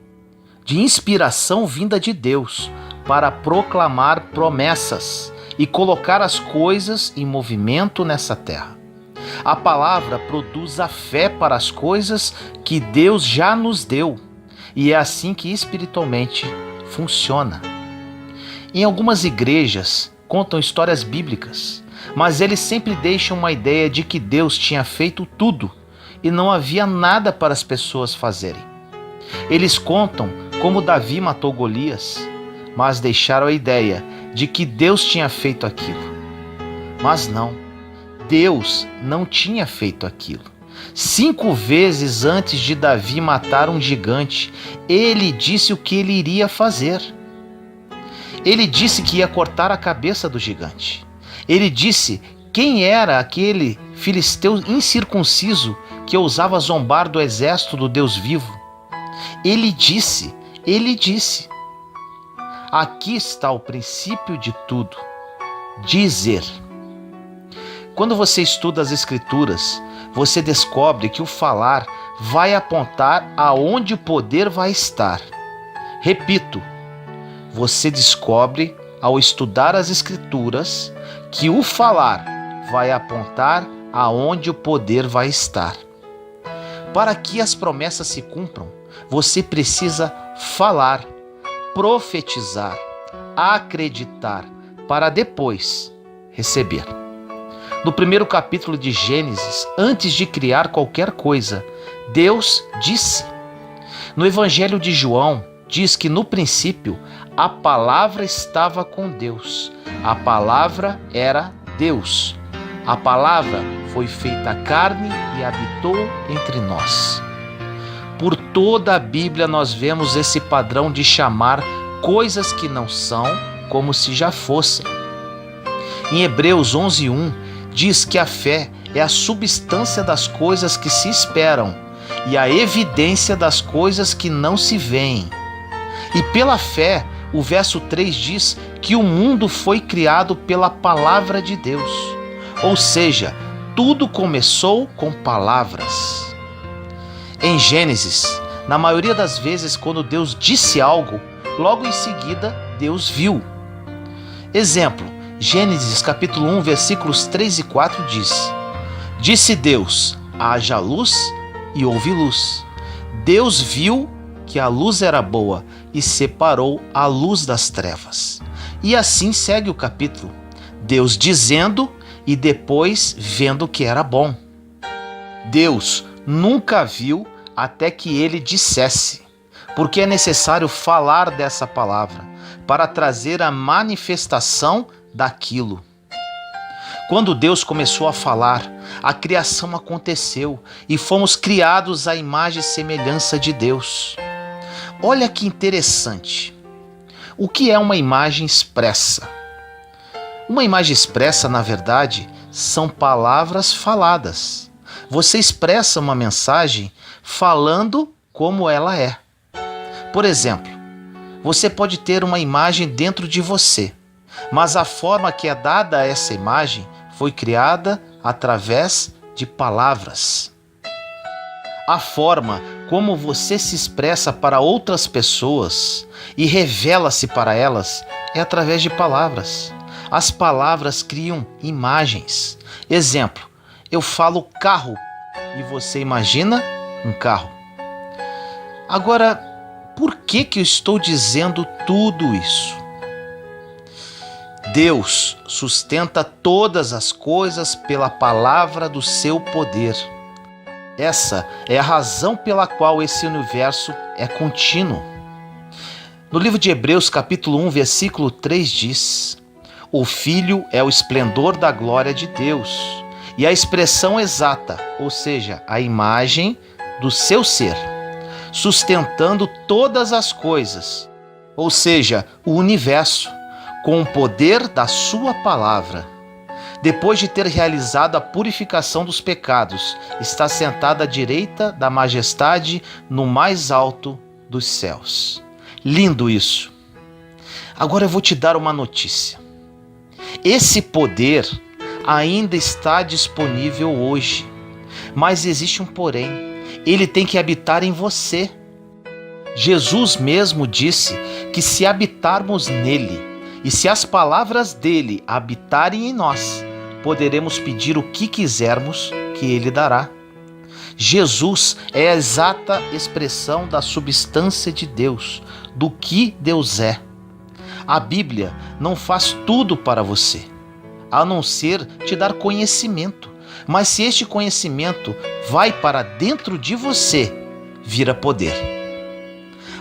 de inspiração vinda de Deus para proclamar promessas e colocar as coisas em movimento nessa terra. A palavra produz a fé para as coisas que Deus já nos deu, e é assim que espiritualmente funciona. Em algumas igrejas contam histórias bíblicas, mas eles sempre deixam uma ideia de que Deus tinha feito tudo e não havia nada para as pessoas fazerem. Eles contam como Davi matou Golias, mas deixaram a ideia de que Deus tinha feito aquilo. Mas não, Deus não tinha feito aquilo. 5 vezes antes de Davi matar um gigante, ele disse o que ele iria fazer. Ele disse que ia cortar a cabeça do gigante. Ele disse quem era aquele filisteu incircunciso que ousava zombar do exército do Deus vivo. Ele disse. Aqui está o princípio de tudo: dizer. Quando você estuda as Escrituras, você descobre que o falar vai apontar aonde o poder vai estar. Repito, você descobre ao estudar as Escrituras que o falar vai apontar aonde o poder vai estar. Para que as promessas se cumpram, você precisa falar, profetizar, acreditar, para depois receber. No primeiro capítulo de Gênesis, antes de criar qualquer coisa, Deus disse. No Evangelho de João, diz que no princípio a palavra estava com Deus. A palavra era Deus. A palavra foi feita carne e habitou entre nós. Por toda a Bíblia nós vemos esse padrão de chamar coisas que não são como se já fossem. Em Hebreus 11:1 diz que a fé é a substância das coisas que se esperam e a evidência das coisas que não se veem. E pela fé, o verso 3 diz que o mundo foi criado pela palavra de Deus. Ou seja, tudo começou com palavras. Em Gênesis, na maioria das vezes, quando Deus disse algo, logo em seguida, Deus viu. Exemplo, Gênesis capítulo 1, versículos 3 e 4 diz: Disse Deus, haja luz, e houve luz. Deus viu que a luz era boa e separou a luz das trevas. E assim segue o capítulo, Deus dizendo e depois vendo que era bom. Deus nunca viu até que ele dissesse, porque é necessário falar dessa palavra para trazer a manifestação daquilo. Quando Deus começou a falar, a criação aconteceu e fomos criados à imagem e semelhança de Deus. Olha que interessante. O que é uma imagem expressa? Uma imagem expressa, na verdade, são palavras faladas. Você expressa uma mensagem falando como ela é. Por exemplo, você pode ter uma imagem dentro de você, mas a forma que é dada a essa imagem foi criada através de palavras. A forma como você se expressa para outras pessoas e revela-se para elas é através de palavras. As palavras criam imagens. Exemplo, eu falo carro e você imagina um carro. Agora, por que eu estou dizendo tudo isso? Deus sustenta todas as coisas pela palavra do seu poder. Essa é a razão pela qual esse universo é contínuo. No livro de Hebreus, capítulo 1, versículo 3 diz: O Filho é o esplendor da glória de Deus e a expressão exata, ou seja, a imagem do seu ser, sustentando todas as coisas, ou seja, o universo, com o poder da sua palavra. Depois de ter realizado a purificação dos pecados, está sentado à direita da majestade no mais alto dos céus. Lindo isso. Agora eu vou te dar uma notícia. Esse poder ainda está disponível hoje, mas existe um porém. Ele tem que habitar em você. Jesus mesmo disse que se habitarmos nele e se as palavras dele habitarem em nós, poderemos pedir o que quisermos que ele dará. Jesus é a exata expressão da substância de Deus, do que Deus é. A Bíblia não faz tudo para você, a não ser te dar conhecimento. Mas se este conhecimento vai para dentro de você, vira poder.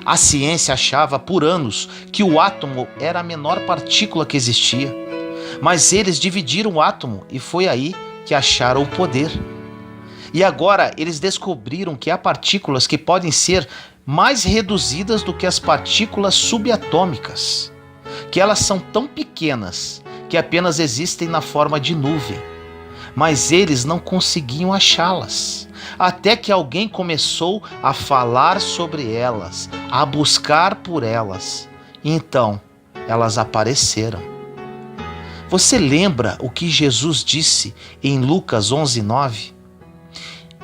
A ciência achava por anos que o átomo era a menor partícula que existia, mas eles dividiram o átomo e foi aí que acharam o poder. E agora eles descobriram que há partículas que podem ser mais reduzidas do que as partículas subatômicas, que elas são tão pequenas que apenas existem na forma de nuvem. Mas eles não conseguiam achá-las, até que alguém começou a falar sobre elas, a buscar por elas. Então, elas apareceram. Você lembra o que Jesus disse em Lucas 11:9?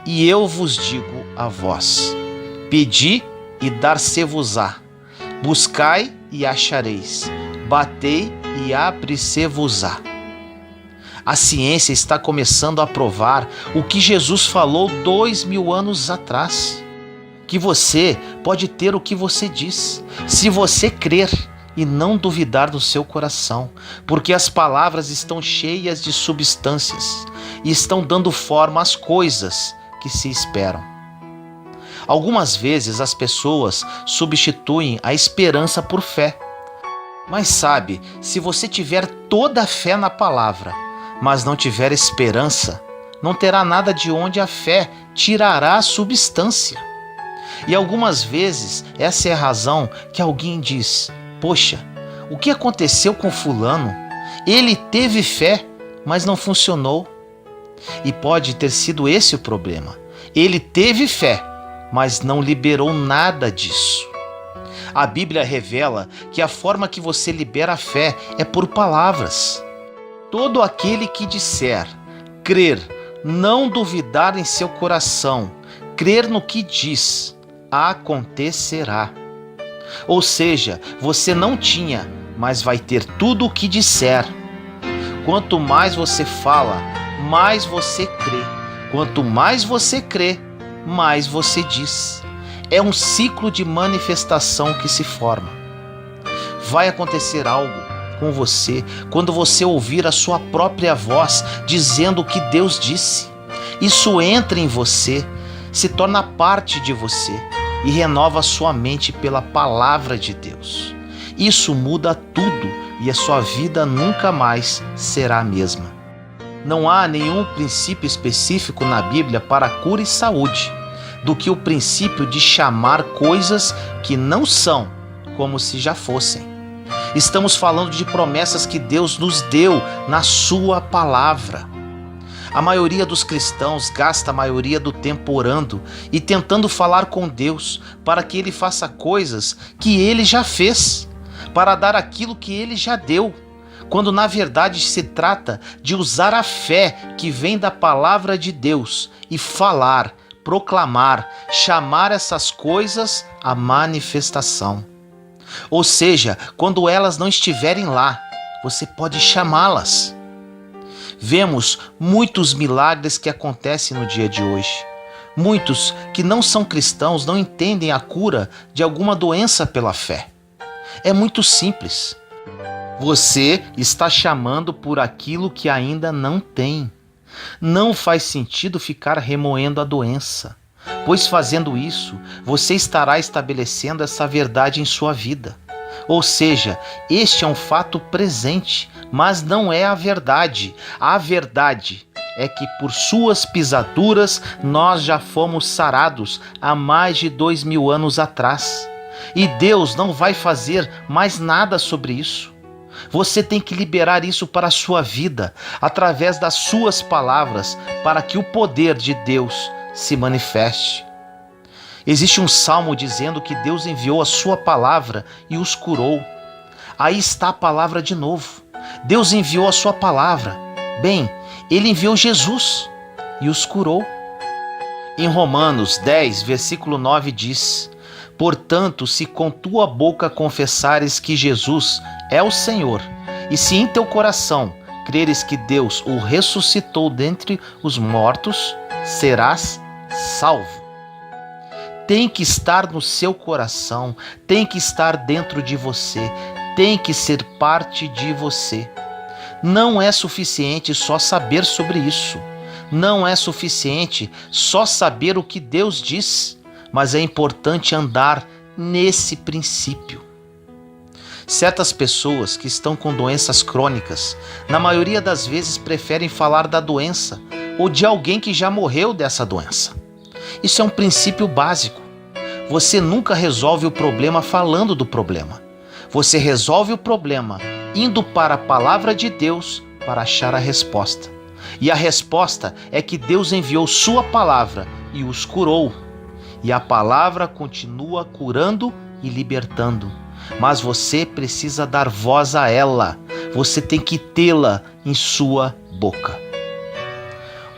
E eu vos digo a vós: pedi e dar-se-vos-á, buscai e achareis, batei e abre-se-vos-á. A ciência está começando a provar o que Jesus falou 2000 anos atrás, que você pode ter o que você diz, se você crer e não duvidar no seu coração, porque as palavras estão cheias de substâncias e estão dando forma às coisas que se esperam. Algumas vezes as pessoas substituem a esperança por fé. Mas sabe, se você tiver toda a fé na palavra, mas não tiver esperança, não terá nada de onde a fé tirará a substância. E algumas vezes essa é a razão que alguém diz: poxa, o que aconteceu com fulano? Ele teve fé, mas não funcionou. E pode ter sido esse o problema. Ele teve fé, mas não liberou nada disso. A Bíblia revela que a forma que você libera a fé é por palavras. Todo aquele que disser, crer, não duvidar em seu coração, crer no que diz, acontecerá. Ou seja, você não tinha, mas vai ter tudo o que disser. Quanto mais você fala, mais você crê. Quanto mais você crê, mais você diz. É um ciclo de manifestação que se forma. Vai acontecer algo com você quando você ouvir a sua própria voz dizendo o que Deus disse. Isso entra em você, se torna parte de você e renova a sua mente pela palavra de Deus. Isso muda tudo e a sua vida nunca mais será a mesma. Não há nenhum princípio específico na Bíblia para cura e saúde do que o princípio de chamar coisas que não são como se já fossem. Estamos falando de promessas que Deus nos deu na sua palavra. A maioria dos cristãos gasta a maioria do tempo orando e tentando falar com Deus para que Ele faça coisas que Ele já fez, para dar aquilo que Ele já deu, quando na verdade se trata de usar a fé que vem da palavra de Deus e falar, proclamar, chamar essas coisas à manifestação. Ou seja, quando elas não estiverem lá, você pode chamá-las. Vemos muitos milagres que acontecem no dia de hoje. Muitos que não são cristãos não entendem a cura de alguma doença pela fé. É muito simples. Você está chamando por aquilo que ainda não tem. Não faz sentido ficar remoendo a doença, pois fazendo isso, você estará estabelecendo essa verdade em sua vida. Ou seja, este é um fato presente, mas não é a verdade. A verdade é que por suas pisaduras nós já fomos sarados há mais de 2000 anos atrás. E Deus não vai fazer mais nada sobre isso. Você tem que liberar isso para a sua vida, através das suas palavras, para que o poder de Deus se manifeste. Existe um salmo dizendo que Deus enviou a sua palavra e os curou. Aí está a palavra de novo. Deus enviou a sua palavra. Bem, Ele enviou Jesus e os curou. Em Romanos 10, versículo 9 diz: portanto, se com tua boca confessares que Jesus é o Senhor, e se em teu coração creres que Deus o ressuscitou dentre os mortos, serás salvo. Tem que estar no seu coração, tem que estar dentro de você, tem que ser parte de você. Não é suficiente só saber sobre isso. Não é suficiente só saber o que Deus diz, mas é importante andar nesse princípio. Certas pessoas que estão com doenças crônicas, na maioria das vezes preferem falar da doença ou de alguém que já morreu dessa doença. Isso é um princípio básico. Você nunca resolve o problema falando do problema. Você resolve o problema indo para a palavra de Deus para achar a resposta. E a resposta é que Deus enviou sua palavra e os curou. E a palavra continua curando e libertando. Mas você precisa dar voz a ela. Você tem que tê-la em sua boca.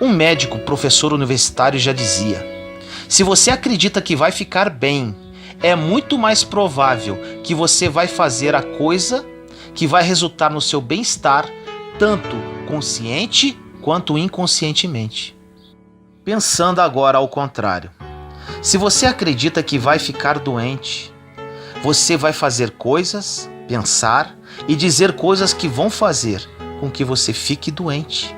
Um médico, professor universitário, já dizia: se você acredita que vai ficar bem, é muito mais provável que você vai fazer a coisa que vai resultar no seu bem-estar, tanto consciente quanto inconscientemente. Pensando agora ao contrário, se você acredita que vai ficar doente, você vai fazer coisas, pensar e dizer coisas que vão fazer com que você fique doente.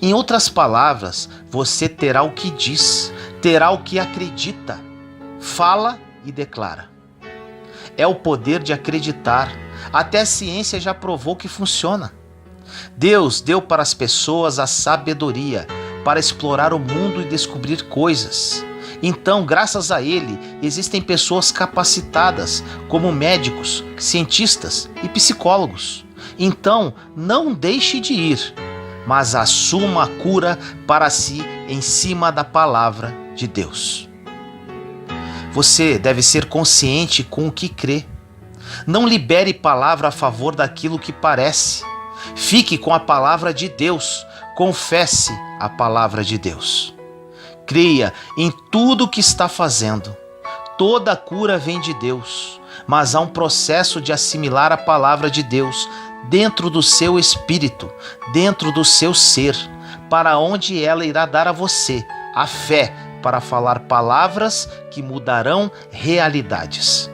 Em outras palavras, você terá o que diz, terá o que acredita, fala e declara. É o poder de acreditar. Até a ciência já provou que funciona. Deus deu para as pessoas a sabedoria para explorar o mundo e descobrir coisas. Então, graças a Ele, existem pessoas capacitadas, como médicos, cientistas e psicólogos. Então, não deixe de ir, mas assuma a cura para si em cima da palavra de Deus. Você deve ser consciente com o que crê. Não libere palavra a favor daquilo que parece. Fique com a palavra de Deus. Confesse a palavra de Deus. Creia em tudo o que está fazendo. Toda cura vem de Deus, mas há um processo de assimilar a palavra de Deus dentro do seu espírito, dentro do seu ser, para onde ela irá dar a você a fé para falar palavras que mudarão realidades.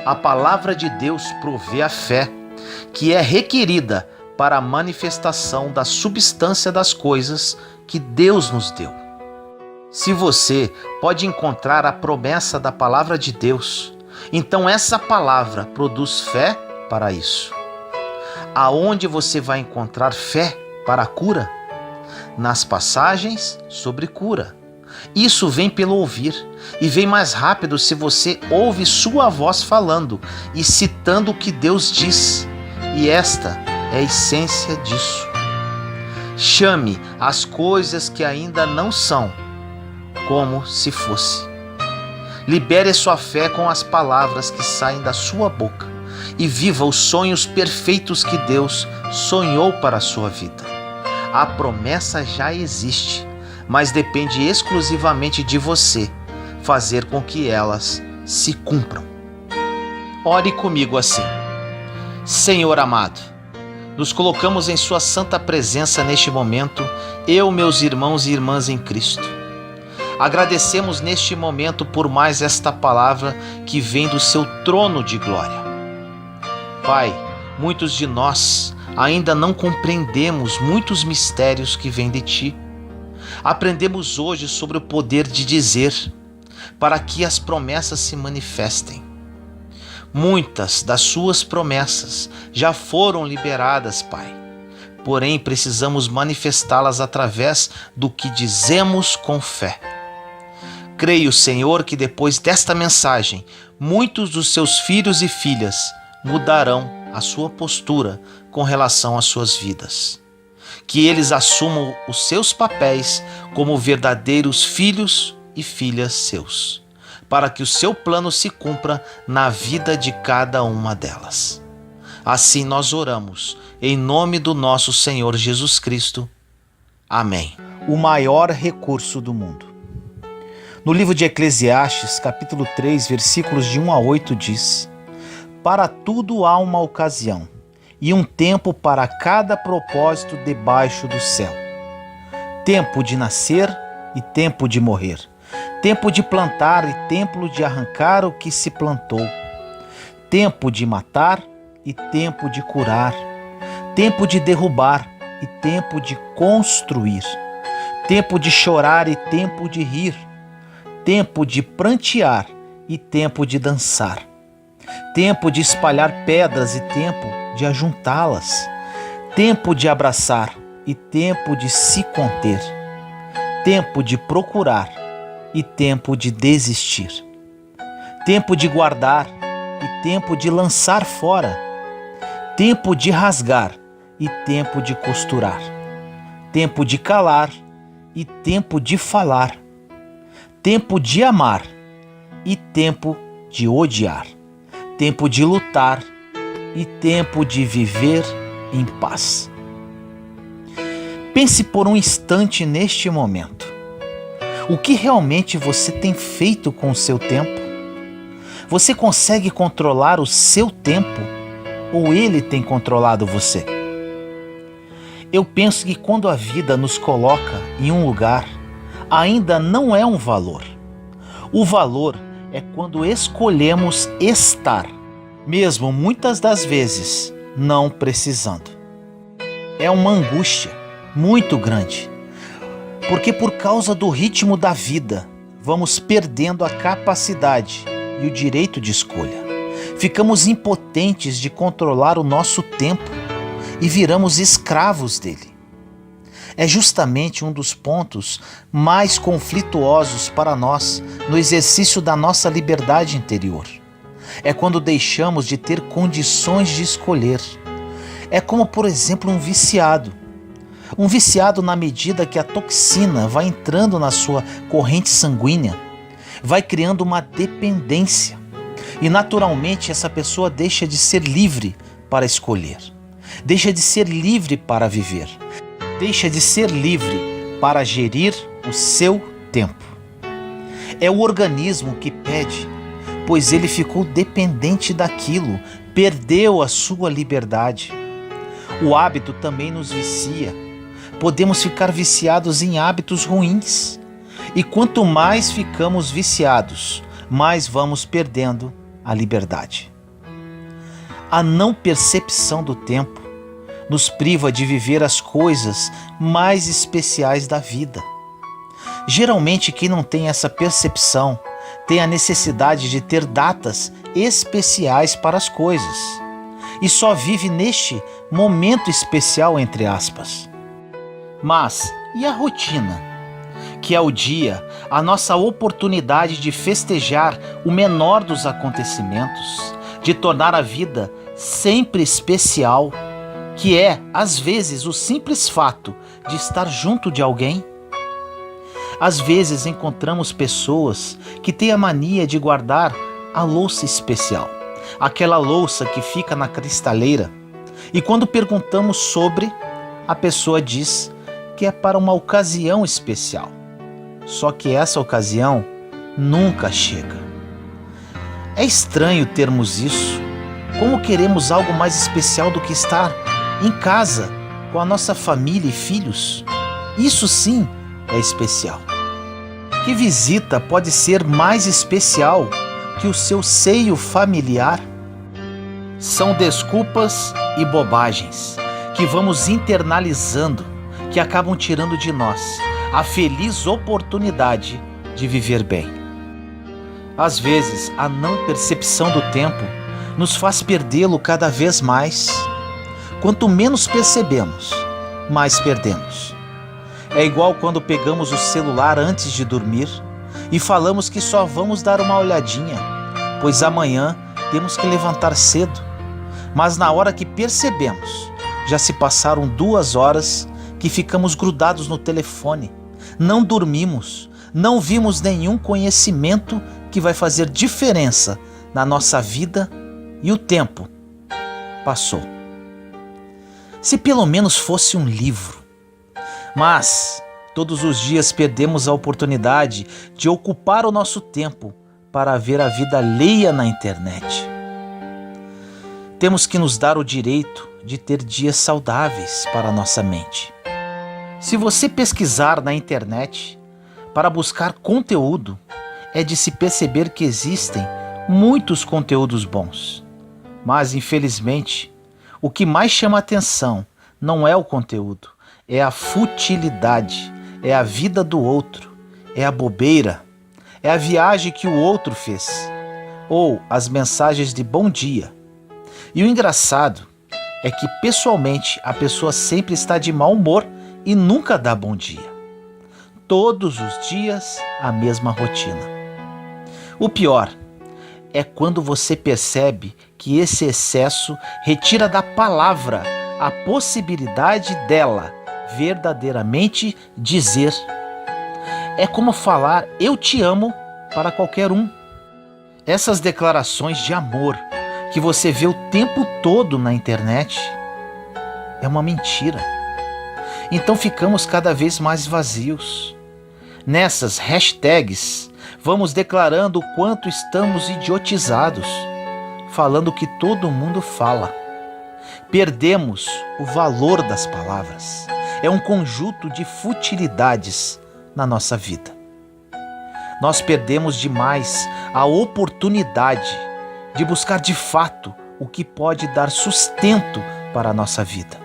A palavra de Deus provê a fé, que é requerida para a manifestação da substância das coisas que Deus nos deu. Se você pode encontrar a promessa da palavra de Deus, então essa palavra produz fé para isso. Aonde você vai encontrar fé para a cura? Nas passagens sobre cura. Isso vem pelo ouvir, e vem mais rápido se você ouve sua voz falando e citando o que Deus diz. E esta é a essência disso. Chame as coisas que ainda não são como se fosse. Libere sua fé com as palavras que saem da sua boca e viva os sonhos perfeitos que Deus sonhou para a sua vida. A promessa já existe, mas depende exclusivamente de você fazer com que elas se cumpram. Ore comigo assim: Senhor amado, nos colocamos em sua santa presença neste momento, eu, meus irmãos e irmãs em Cristo. Agradecemos neste momento por mais esta palavra que vem do seu trono de glória. Pai, muitos de nós ainda não compreendemos muitos mistérios que vêm de Ti. Aprendemos hoje sobre o poder de dizer, para que as promessas se manifestem. Muitas das suas promessas já foram liberadas, Pai. Porém, precisamos manifestá-las através do que dizemos com fé. Creio, Senhor, que depois desta mensagem, muitos dos seus filhos e filhas mudarão a sua postura com relação às suas vidas. Que eles assumam os seus papéis como verdadeiros filhos e filhas seus, para que o seu plano se cumpra na vida de cada uma delas. Assim nós oramos, em nome do nosso Senhor Jesus Cristo. Amém. O maior recurso do mundo. No livro de Eclesiastes, capítulo 3, versículos de 1 a 8 diz: Para tudo há uma ocasião, e um tempo para cada propósito debaixo do céu. Tempo de nascer e tempo de morrer. Tempo de plantar e tempo de arrancar o que se plantou. Tempo de matar e tempo de curar. Tempo de derrubar e tempo de construir. Tempo de chorar e tempo de rir. Tempo de prantear e tempo de dançar. Tempo de espalhar pedras e tempo de ajuntá-las. Tempo de abraçar e tempo de se conter. Tempo de procurar e tempo de desistir. Tempo de guardar e tempo de lançar fora. Tempo de rasgar e tempo de costurar. Tempo de calar e tempo de falar. Tempo de amar e tempo de odiar. Tempo de lutar e tempo de viver em paz. Pense por um instante neste momento. O que realmente você tem feito com o seu tempo? Você consegue controlar o seu tempo ou ele tem controlado você? Eu penso que quando a vida nos coloca em um lugar, ainda não é um valor. O valor é quando escolhemos estar, mesmo muitas das vezes não precisando. É uma angústia muito grande, porque por causa do ritmo da vida, vamos perdendo a capacidade e o direito de escolha. Ficamos impotentes de controlar o nosso tempo e viramos escravos dele. É justamente um dos pontos mais conflituosos para nós no exercício da nossa liberdade interior. É quando deixamos de ter condições de escolher. É como, por exemplo, um viciado. Um viciado na medida que a toxina vai entrando na sua corrente sanguínea, vai criando uma dependência. E naturalmente essa pessoa deixa de ser livre para escolher. Deixa de ser livre para viver. Deixa de ser livre para gerir o seu tempo. É o organismo que pede, pois ele ficou dependente daquilo, perdeu a sua liberdade. O hábito também nos vicia. Podemos ficar viciados em hábitos ruins. E quanto mais ficamos viciados, mais vamos perdendo a liberdade. A não percepção do tempo nos priva de viver as coisas mais especiais da vida. Geralmente, quem não tem essa percepção tem a necessidade de ter datas especiais para as coisas e só vive neste momento especial, entre aspas. Mas e a rotina? Que é o dia, a nossa oportunidade de festejar o menor dos acontecimentos, de tornar a vida sempre especial, que é, às vezes, o simples fato de estar junto de alguém. Às vezes encontramos pessoas que têm a mania de guardar a louça especial, aquela louça que fica na cristaleira, e quando perguntamos sobre, a pessoa diz que é para uma ocasião especial. Só que essa ocasião nunca chega. É estranho termos isso. Como queremos algo mais especial do que estar em casa com a nossa família e filhos? Isso sim é especial. Que visita pode ser mais especial que o seu seio familiar? São desculpas e bobagens que vamos internalizando, que acabam tirando de nós a feliz oportunidade de viver bem. Às vezes, a não percepção do tempo nos faz perdê-lo cada vez mais. Quanto menos percebemos, mais perdemos. É igual quando pegamos o celular antes de dormir e falamos que só vamos dar uma olhadinha, pois amanhã temos que levantar cedo. Mas na hora que percebemos, já se passaram 2 horas que ficamos grudados no telefone. Não dormimos, não vimos nenhum conhecimento que vai fazer diferença na nossa vida e o tempo passou. Se pelo menos fosse um livro. Mas todos os dias perdemos a oportunidade de ocupar o nosso tempo para ver a vida alheia na internet. Temos que nos dar o direito de ter dias saudáveis para a nossa mente. Se você pesquisar na internet para buscar conteúdo, é de se perceber que existem muitos conteúdos bons. Mas, infelizmente, o que mais chama atenção não é o conteúdo, é a futilidade, é a vida do outro, é a bobeira, é a viagem que o outro fez. ou as mensagens de bom dia. E o engraçado é que pessoalmente a pessoa sempre está de mau humor e nunca dá bom dia. Todos os dias a mesma rotina. O pior é quando você percebe que esse excesso retira da palavra a possibilidade dela verdadeiramente dizer. É como falar "eu te amo" para qualquer um. Essas declarações de amor que você vê o tempo todo na internet é uma mentira. Então ficamos cada vez mais vazios. Nessas hashtags, vamos declarando o quanto estamos idiotizados, falando o que todo mundo fala. Perdemos o valor das palavras. É um conjunto de futilidades na nossa vida. Nós perdemos demais a oportunidade de buscar de fato o que pode dar sustento para a nossa vida.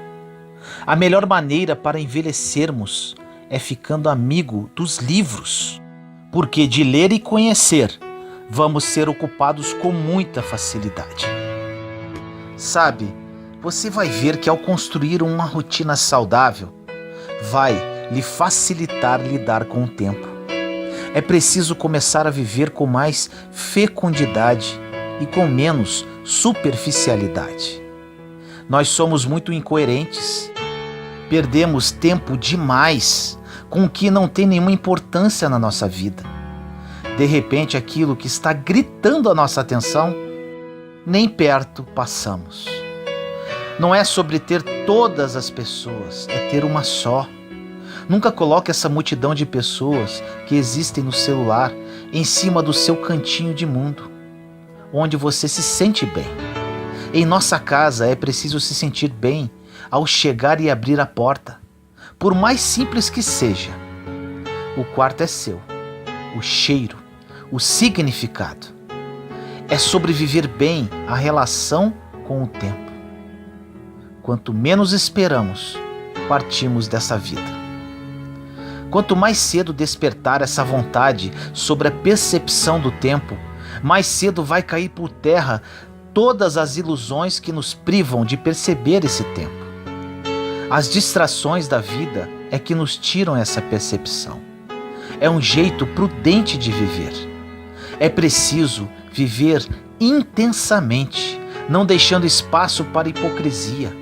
A melhor maneira para envelhecermos é ficando amigo dos livros, porque de ler e conhecer vamos ser ocupados com muita facilidade. Sabe, você vai ver que ao construir uma rotina saudável, vai lhe facilitar lidar com o tempo. É preciso começar a viver com mais fecundidade e com menos superficialidade. Nós somos muito incoerentes. Perdemos tempo demais com o que não tem nenhuma importância na nossa vida. De repente, aquilo que está gritando a nossa atenção, nem perto passamos. Não é sobre ter todas as pessoas, é ter uma só. Nunca coloque essa multidão de pessoas que existem no celular em cima do seu cantinho de mundo, onde você se sente bem. Em nossa casa é preciso se sentir bem ao chegar e abrir a porta, por mais simples que seja. O quarto é seu, o cheiro, o significado. É sobre viver bem a relação com o tempo. Quanto menos esperamos, partimos dessa vida. Quanto mais cedo despertar essa vontade sobre a percepção do tempo, mais cedo vai cair por terra todas as ilusões que nos privam de perceber esse tempo. As distrações da vida é que nos tiram essa percepção. É um jeito prudente de viver. É preciso viver intensamente, não deixando espaço para hipocrisia.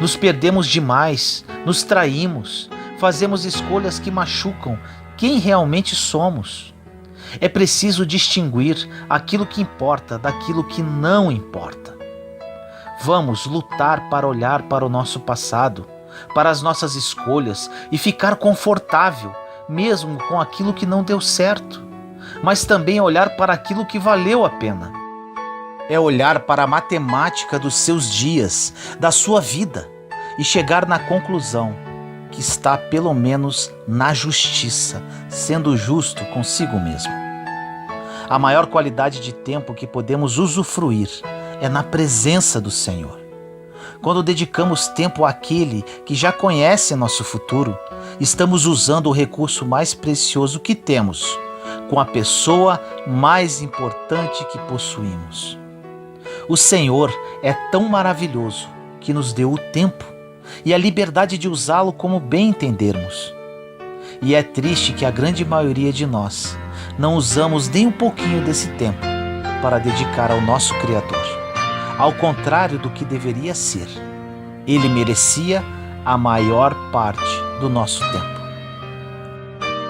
Nos perdemos demais, nos traímos, fazemos escolhas que machucam quem realmente somos. É preciso distinguir aquilo que importa daquilo que não importa. Vamos lutar para olhar para o nosso passado, para as nossas escolhas e ficar confortável, mesmo com aquilo que não deu certo, mas também olhar para aquilo que valeu a pena. É olhar para a matemática dos seus dias, da sua vida, e chegar na conclusão que está pelo menos na justiça, sendo justo consigo mesmo. A maior qualidade de tempo que podemos usufruir é na presença do Senhor. Quando dedicamos tempo àquele que já conhece nosso futuro, estamos usando o recurso mais precioso que temos, com a pessoa mais importante que possuímos. O Senhor é tão maravilhoso que nos deu o tempo e a liberdade de usá-lo como bem entendermos. E é triste que a grande maioria de nós não usamos nem um pouquinho desse tempo para dedicar ao nosso Criador, ao contrário do que deveria ser. Ele merecia a maior parte do nosso tempo.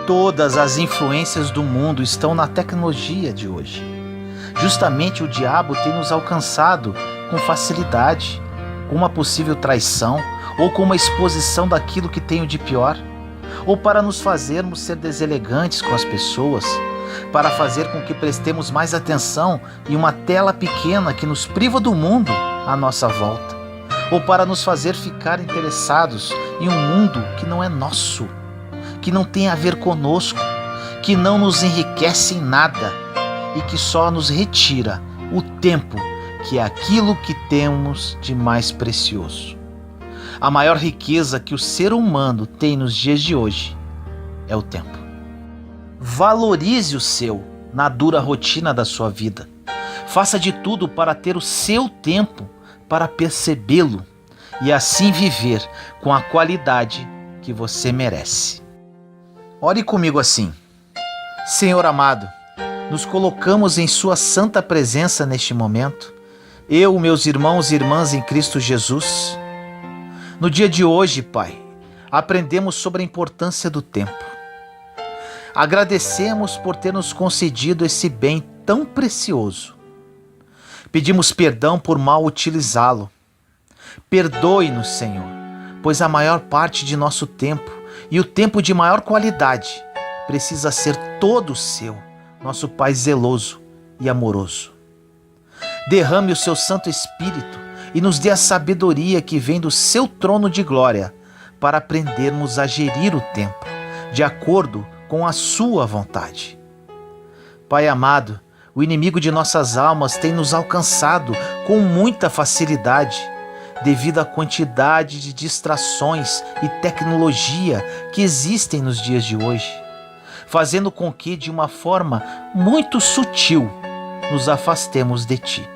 Todas as influências do mundo estão na tecnologia de hoje. Justamente o diabo tem nos alcançado com facilidade, com uma possível traição ou com uma exposição daquilo que tenho de pior, ou para nos fazermos ser deselegantes com as pessoas, para fazer com que prestemos mais atenção em uma tela pequena que nos priva do mundo à nossa volta, ou para nos fazer ficar interessados em um mundo que não é nosso, que não tem a ver conosco, que não nos enriquece em nada e que só nos retira o tempo, que é aquilo que temos de mais precioso. A maior riqueza que o ser humano tem nos dias de hoje é o tempo. Valorize o seu na dura rotina da sua vida, Faça de tudo para ter o seu tempo para percebê-lo e assim viver com a qualidade que você merece. Ore comigo assim: Senhor amado, nos colocamos em Sua santa presença neste momento, eu, meus irmãos e irmãs em Cristo Jesus. No dia de hoje, Pai, aprendemos sobre a importância do tempo. Agradecemos por ter nos concedido esse bem tão precioso. Pedimos perdão por mal utilizá-lo. Perdoe-nos, Senhor, pois a maior parte de nosso tempo e o tempo de maior qualidade precisa ser todo seu, nosso Pai zeloso e amoroso. Derrame o seu Santo Espírito e nos dê a sabedoria que vem do seu trono de glória para aprendermos a gerir o tempo de acordo com a sua vontade. Pai amado, o inimigo de nossas almas tem nos alcançado com muita facilidade devido à quantidade de distrações e tecnologia que existem nos dias de hoje, fazendo com que, de uma forma muito sutil, nos afastemos de Ti.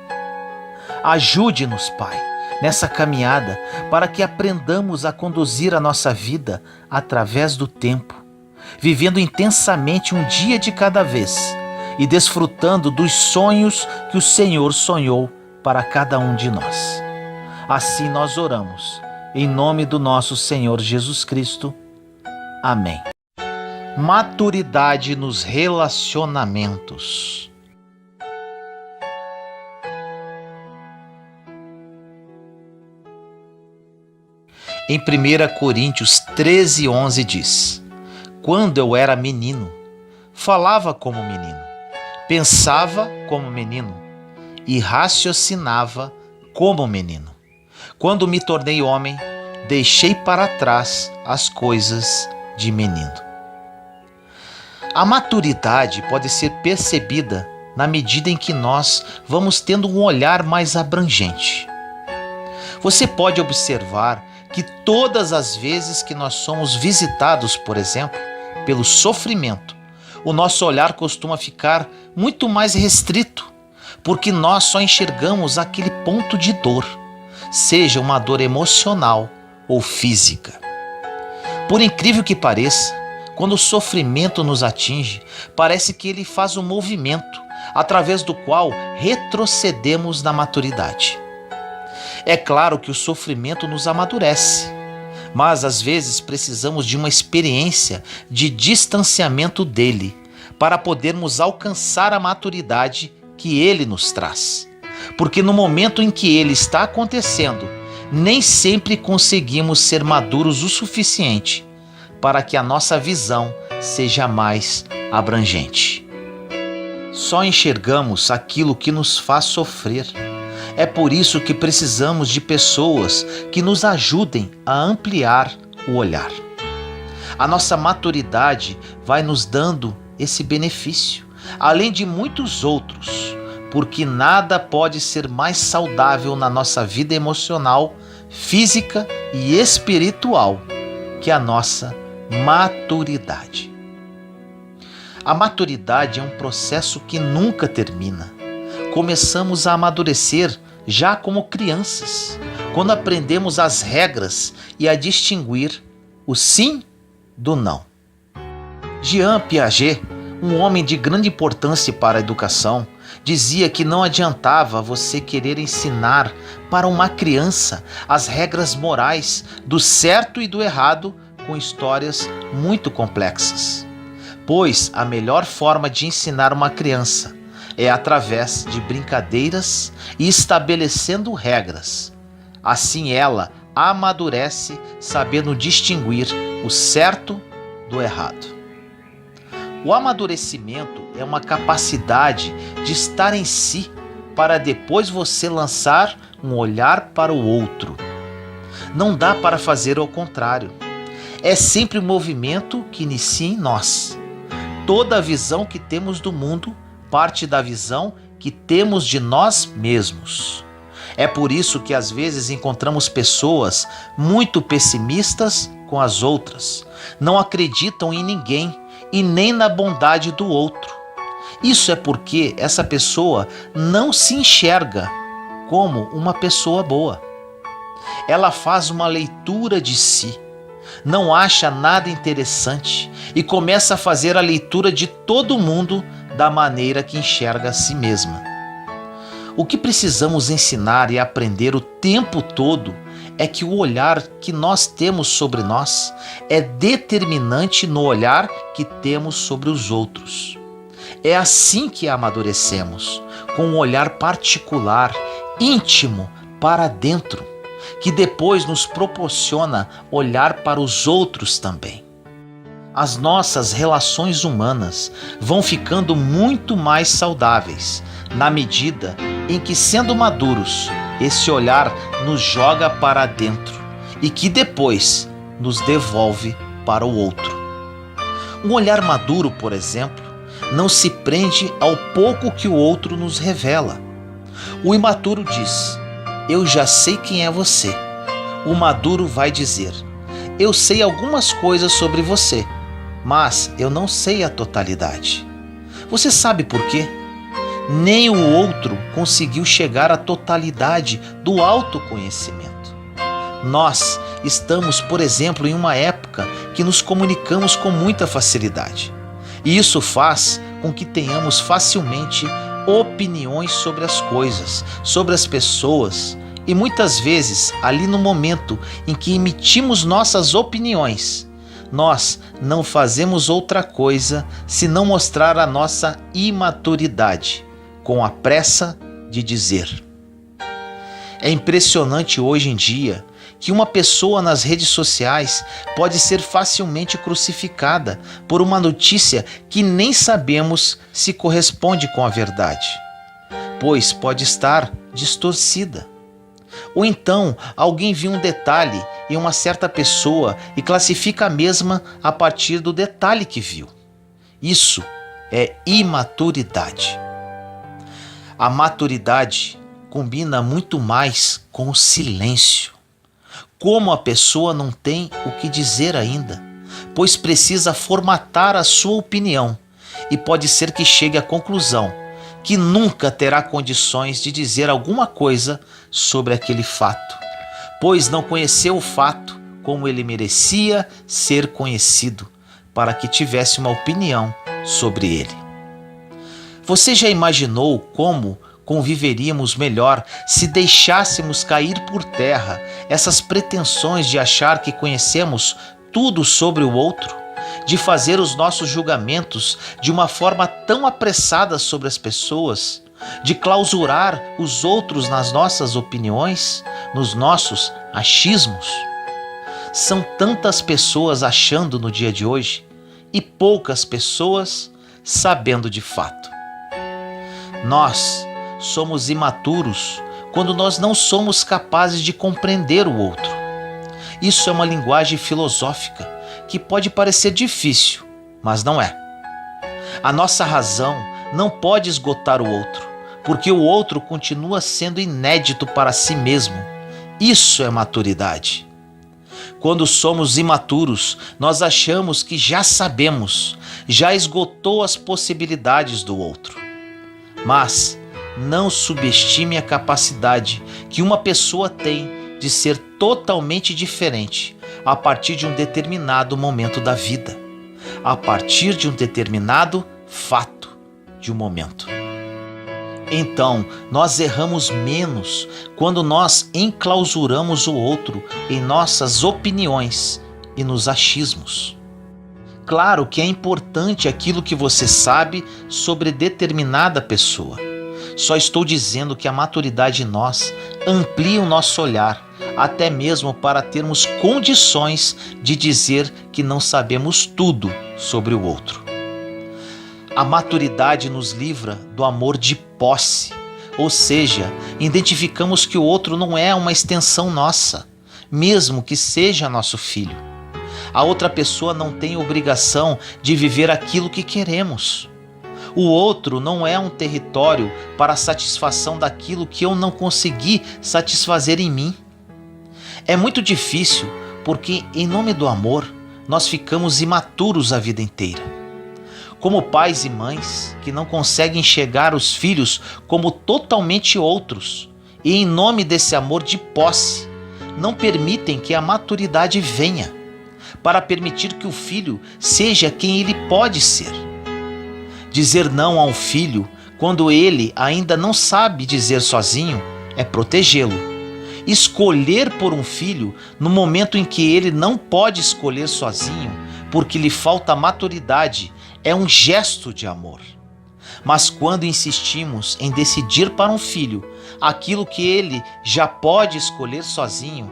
Ajude-nos, Pai, nessa caminhada para que aprendamos a conduzir a nossa vida através do tempo, vivendo intensamente um dia de cada vez e desfrutando dos sonhos que o Senhor sonhou para cada um de nós. Assim nós oramos, em nome do nosso Senhor Jesus Cristo. Amém. Maturidade nos relacionamentos. Em 1 Coríntios 13:11 diz: Quando eu era menino, falava como menino, pensava como menino e raciocinava como menino. Quando me tornei homem, deixei para trás as coisas de menino. A maturidade pode ser percebida na medida em que nós vamos tendo um olhar mais abrangente. Você pode observar que todas as vezes que nós somos visitados, por exemplo, pelo sofrimento, o nosso olhar costuma ficar muito mais restrito, porque nós só enxergamos aquele ponto de dor, seja uma dor emocional ou física. Por incrível que pareça, quando o sofrimento nos atinge, parece que ele faz um movimento através do qual retrocedemos na maturidade. É claro que o sofrimento nos amadurece, mas às vezes precisamos de uma experiência de distanciamento dele para podermos alcançar a maturidade que ele nos traz. Porque no momento em que ele está acontecendo, nem sempre conseguimos ser maduros o suficiente para que a nossa visão seja mais abrangente. Só enxergamos aquilo que nos faz sofrer. É por isso que precisamos de pessoas que nos ajudem a ampliar o olhar. A nossa maturidade vai nos dando esse benefício, além de muitos outros, porque nada pode ser mais saudável na nossa vida emocional, física e espiritual que a nossa maturidade. A maturidade é um processo que nunca termina. Começamos a amadurecer já como crianças, quando aprendemos as regras e a distinguir o sim do não. Jean Piaget, um homem de grande importância para a educação, dizia que não adiantava você querer ensinar para uma criança as regras morais do certo e do errado com histórias muito complexas, pois a melhor forma de ensinar uma criança é através de brincadeiras e estabelecendo regras. Assim ela amadurece sabendo distinguir o certo do errado. O amadurecimento é uma capacidade de estar em si para depois você lançar um olhar para o outro. Não dá para fazer o contrário. É sempre um movimento que inicia em nós. Toda a visão que temos do mundo parte da visão que temos de nós mesmos. É por isso que às vezes encontramos pessoas muito pessimistas com as outras, não acreditam em ninguém e nem na bondade do outro. Isso é porque essa pessoa não se enxerga como uma pessoa boa. Ela faz uma leitura de si, não acha nada interessante e começa a fazer a leitura de todo mundo da maneira que enxerga a si mesma. O que precisamos ensinar e aprender o tempo todo é que o olhar que nós temos sobre nós é determinante no olhar que temos sobre os outros. É assim que amadurecemos, com um olhar particular, íntimo, para dentro, que depois nos proporciona olhar para os outros também. As nossas relações humanas vão ficando muito mais saudáveis, na medida em que, sendo maduros, esse olhar nos joga para dentro e que depois nos devolve para o outro. Um olhar maduro, por exemplo, não se prende ao pouco que o outro nos revela. O imaturo diz: eu já sei quem é você. O maduro vai dizer: eu sei algumas coisas sobre você, mas eu não sei a totalidade. Você sabe por quê? Nem o outro conseguiu chegar à totalidade do autoconhecimento. Nós estamos, por exemplo, em uma época que nos comunicamos com muita facilidade. E isso faz com que tenhamos facilmente opiniões sobre as coisas, sobre as pessoas, e muitas vezes, ali no momento em que emitimos nossas opiniões, nós não fazemos outra coisa senão mostrar a nossa imaturidade, com a pressa de dizer. É impressionante hoje em dia que uma pessoa nas redes sociais pode ser facilmente crucificada por uma notícia que nem sabemos se corresponde com a verdade, pois pode estar distorcida. Ou então alguém viu um detalhe em uma certa pessoa e classifica a mesma a partir do detalhe que viu. Isso é imaturidade. A maturidade combina muito mais com o silêncio. Como a pessoa não tem o que dizer ainda, pois precisa formatar a sua opinião e pode ser que chegue à conclusão que nunca terá condições de dizer alguma coisa sobre aquele fato, pois não conheceu o fato como ele merecia ser conhecido, para que tivesse uma opinião sobre ele. Você já imaginou como conviveríamos melhor se deixássemos cair por terra essas pretensões de achar que conhecemos tudo sobre o outro, de fazer os nossos julgamentos de uma forma tão apressada sobre as pessoas, de clausurar os outros nas nossas opiniões, nos nossos achismos? São tantas pessoas achando no dia de hoje e poucas pessoas sabendo de fato. Nós somos imaturos quando nós não somos capazes de compreender o outro. Isso é uma linguagem filosófica que pode parecer difícil, mas não é. A nossa razão não pode esgotar o outro, porque o outro continua sendo inédito para si mesmo. Isso é maturidade. Quando somos imaturos, nós achamos que já sabemos, já esgotou as possibilidades do outro. Mas não subestime a capacidade que uma pessoa tem de ser totalmente diferente a partir de um determinado momento da vida, a partir de um determinado fato de um momento. Então, nós erramos menos quando nós enclausuramos o outro em nossas opiniões e nos achismos. Claro que é importante aquilo que você sabe sobre determinada pessoa. Só estou dizendo que a maturidade em nós amplia o nosso olhar, até mesmo para termos condições de dizer que não sabemos tudo sobre o outro. A maturidade nos livra do amor de posse, ou seja, identificamos que o outro não é uma extensão nossa, mesmo que seja nosso filho. A outra pessoa não tem obrigação de viver aquilo que queremos. O outro não é um território para a satisfação daquilo que eu não consegui satisfazer em mim. É muito difícil porque, em nome do amor, nós ficamos imaturos a vida inteira. como pais e mães que não conseguem enxergar os filhos como totalmente outros e, em nome desse amor de posse, não permitem que a maturidade venha, para permitir que o filho seja quem ele pode ser. Dizer não a um filho quando ele ainda não sabe dizer sozinho é protegê-lo. Escolher por um filho no momento em que ele não pode escolher sozinho porque lhe falta maturidade é um gesto de amor. Mas quando insistimos em decidir para um filho aquilo que ele já pode escolher sozinho,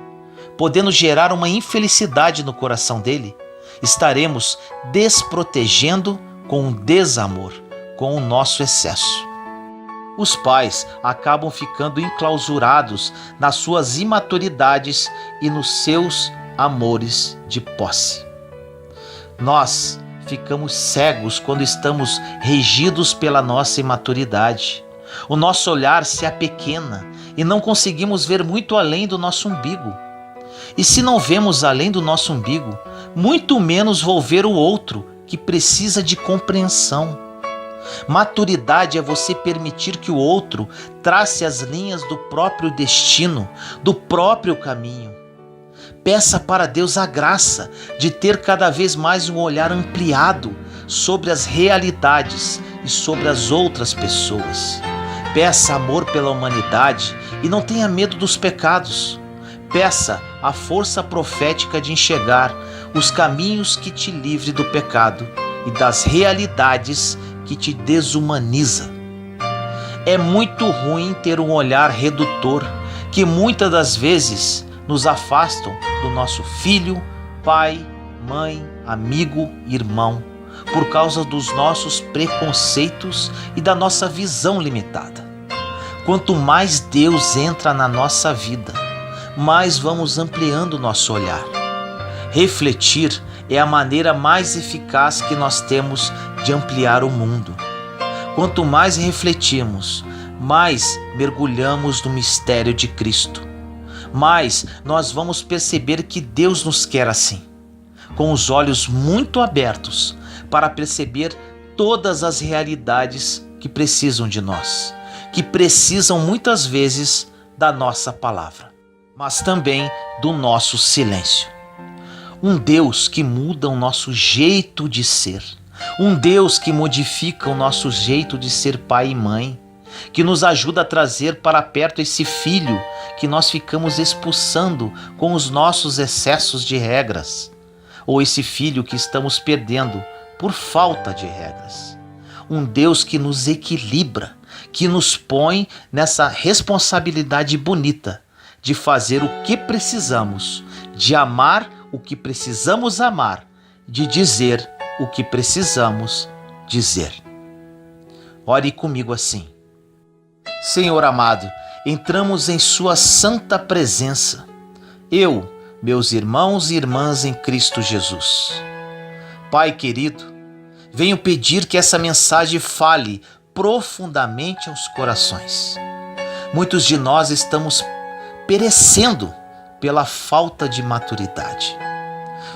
podendo gerar uma infelicidade no coração dele, estaremos desprotegendo com o desamor, com o nosso excesso. Os pais acabam ficando enclausurados nas suas imaturidades e nos seus amores de posse. Nós ficamos cegos quando estamos regidos pela nossa imaturidade. O nosso olhar se apequena e não conseguimos ver muito além do nosso umbigo. E se não vemos além do nosso umbigo, muito menos vou ver o outro que precisa de compreensão. Maturidade é você permitir que o outro trace as linhas do próprio destino, do próprio caminho. Peça para Deus a graça de ter cada vez mais um olhar ampliado sobre as realidades e sobre as outras pessoas. Peça amor pela humanidade e não tenha medo dos pecados. Peça a força profética de enxergar os caminhos que te livre do pecado e das realidades que te desumaniza. É muito ruim ter um olhar redutor que muitas das vezes nos afastam do nosso filho, pai, mãe, amigo, irmão, por causa dos nossos preconceitos e da nossa visão limitada. Quanto mais Deus entra na nossa vida, mais vamos ampliando nosso olhar. Refletir é a maneira mais eficaz que nós temos de ampliar o mundo. Quanto mais refletimos, mais mergulhamos no mistério de Cristo. Mais nós vamos perceber que Deus nos quer assim, com os olhos muito abertos para perceber todas as realidades que precisam de nós, que precisam muitas vezes da nossa palavra, mas também do nosso silêncio. Um Deus que muda o nosso jeito de ser, um Deus que modifica o nosso jeito de ser pai e mãe, que nos ajuda a trazer para perto esse filho que nós ficamos expulsando com os nossos excessos de regras, ou esse filho que estamos perdendo por falta de regras. Um Deus que nos equilibra, que nos põe nessa responsabilidade bonita de fazer o que precisamos, de amar o que precisamos amar, de dizer o que precisamos dizer. Ore comigo assim. Senhor amado, entramos em sua santa presença. Eu, meus irmãos e irmãs em Cristo Jesus. Pai querido, venho pedir que essa mensagem fale profundamente aos corações. Muitos de nós estamos perecendo pela falta de maturidade.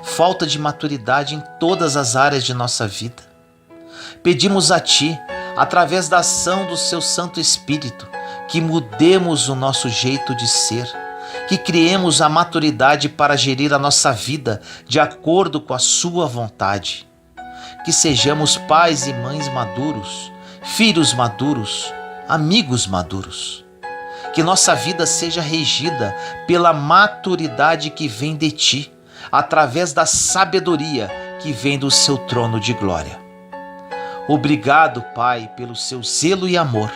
Falta de maturidade em todas as áreas de nossa vida. Pedimos a Ti, através da ação do Seu Santo Espírito, que mudemos o nosso jeito de ser, que criemos a maturidade para gerir a nossa vida de acordo com a Sua vontade. Que sejamos pais e mães maduros, filhos maduros, amigos maduros. Que nossa vida seja regida pela maturidade que vem de Ti, através da sabedoria que vem do Seu trono de glória. Obrigado, Pai, pelo Seu zelo e amor.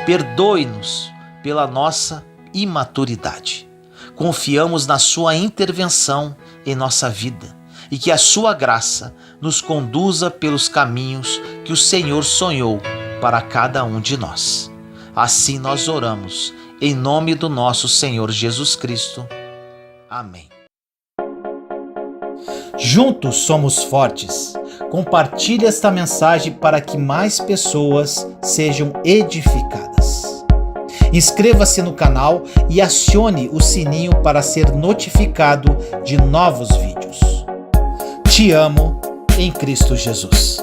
Perdoe-nos pela nossa imaturidade. Confiamos na Sua intervenção em nossa vida e que a Sua graça nos conduza pelos caminhos que o Senhor sonhou para cada um de nós. Assim nós oramos, em nome do nosso Senhor Jesus Cristo. Amém. Juntos somos fortes. Compartilhe esta mensagem para que mais pessoas sejam edificadas. Inscreva-se no canal e acione o sininho para ser notificado de novos vídeos. Te amo em Cristo Jesus.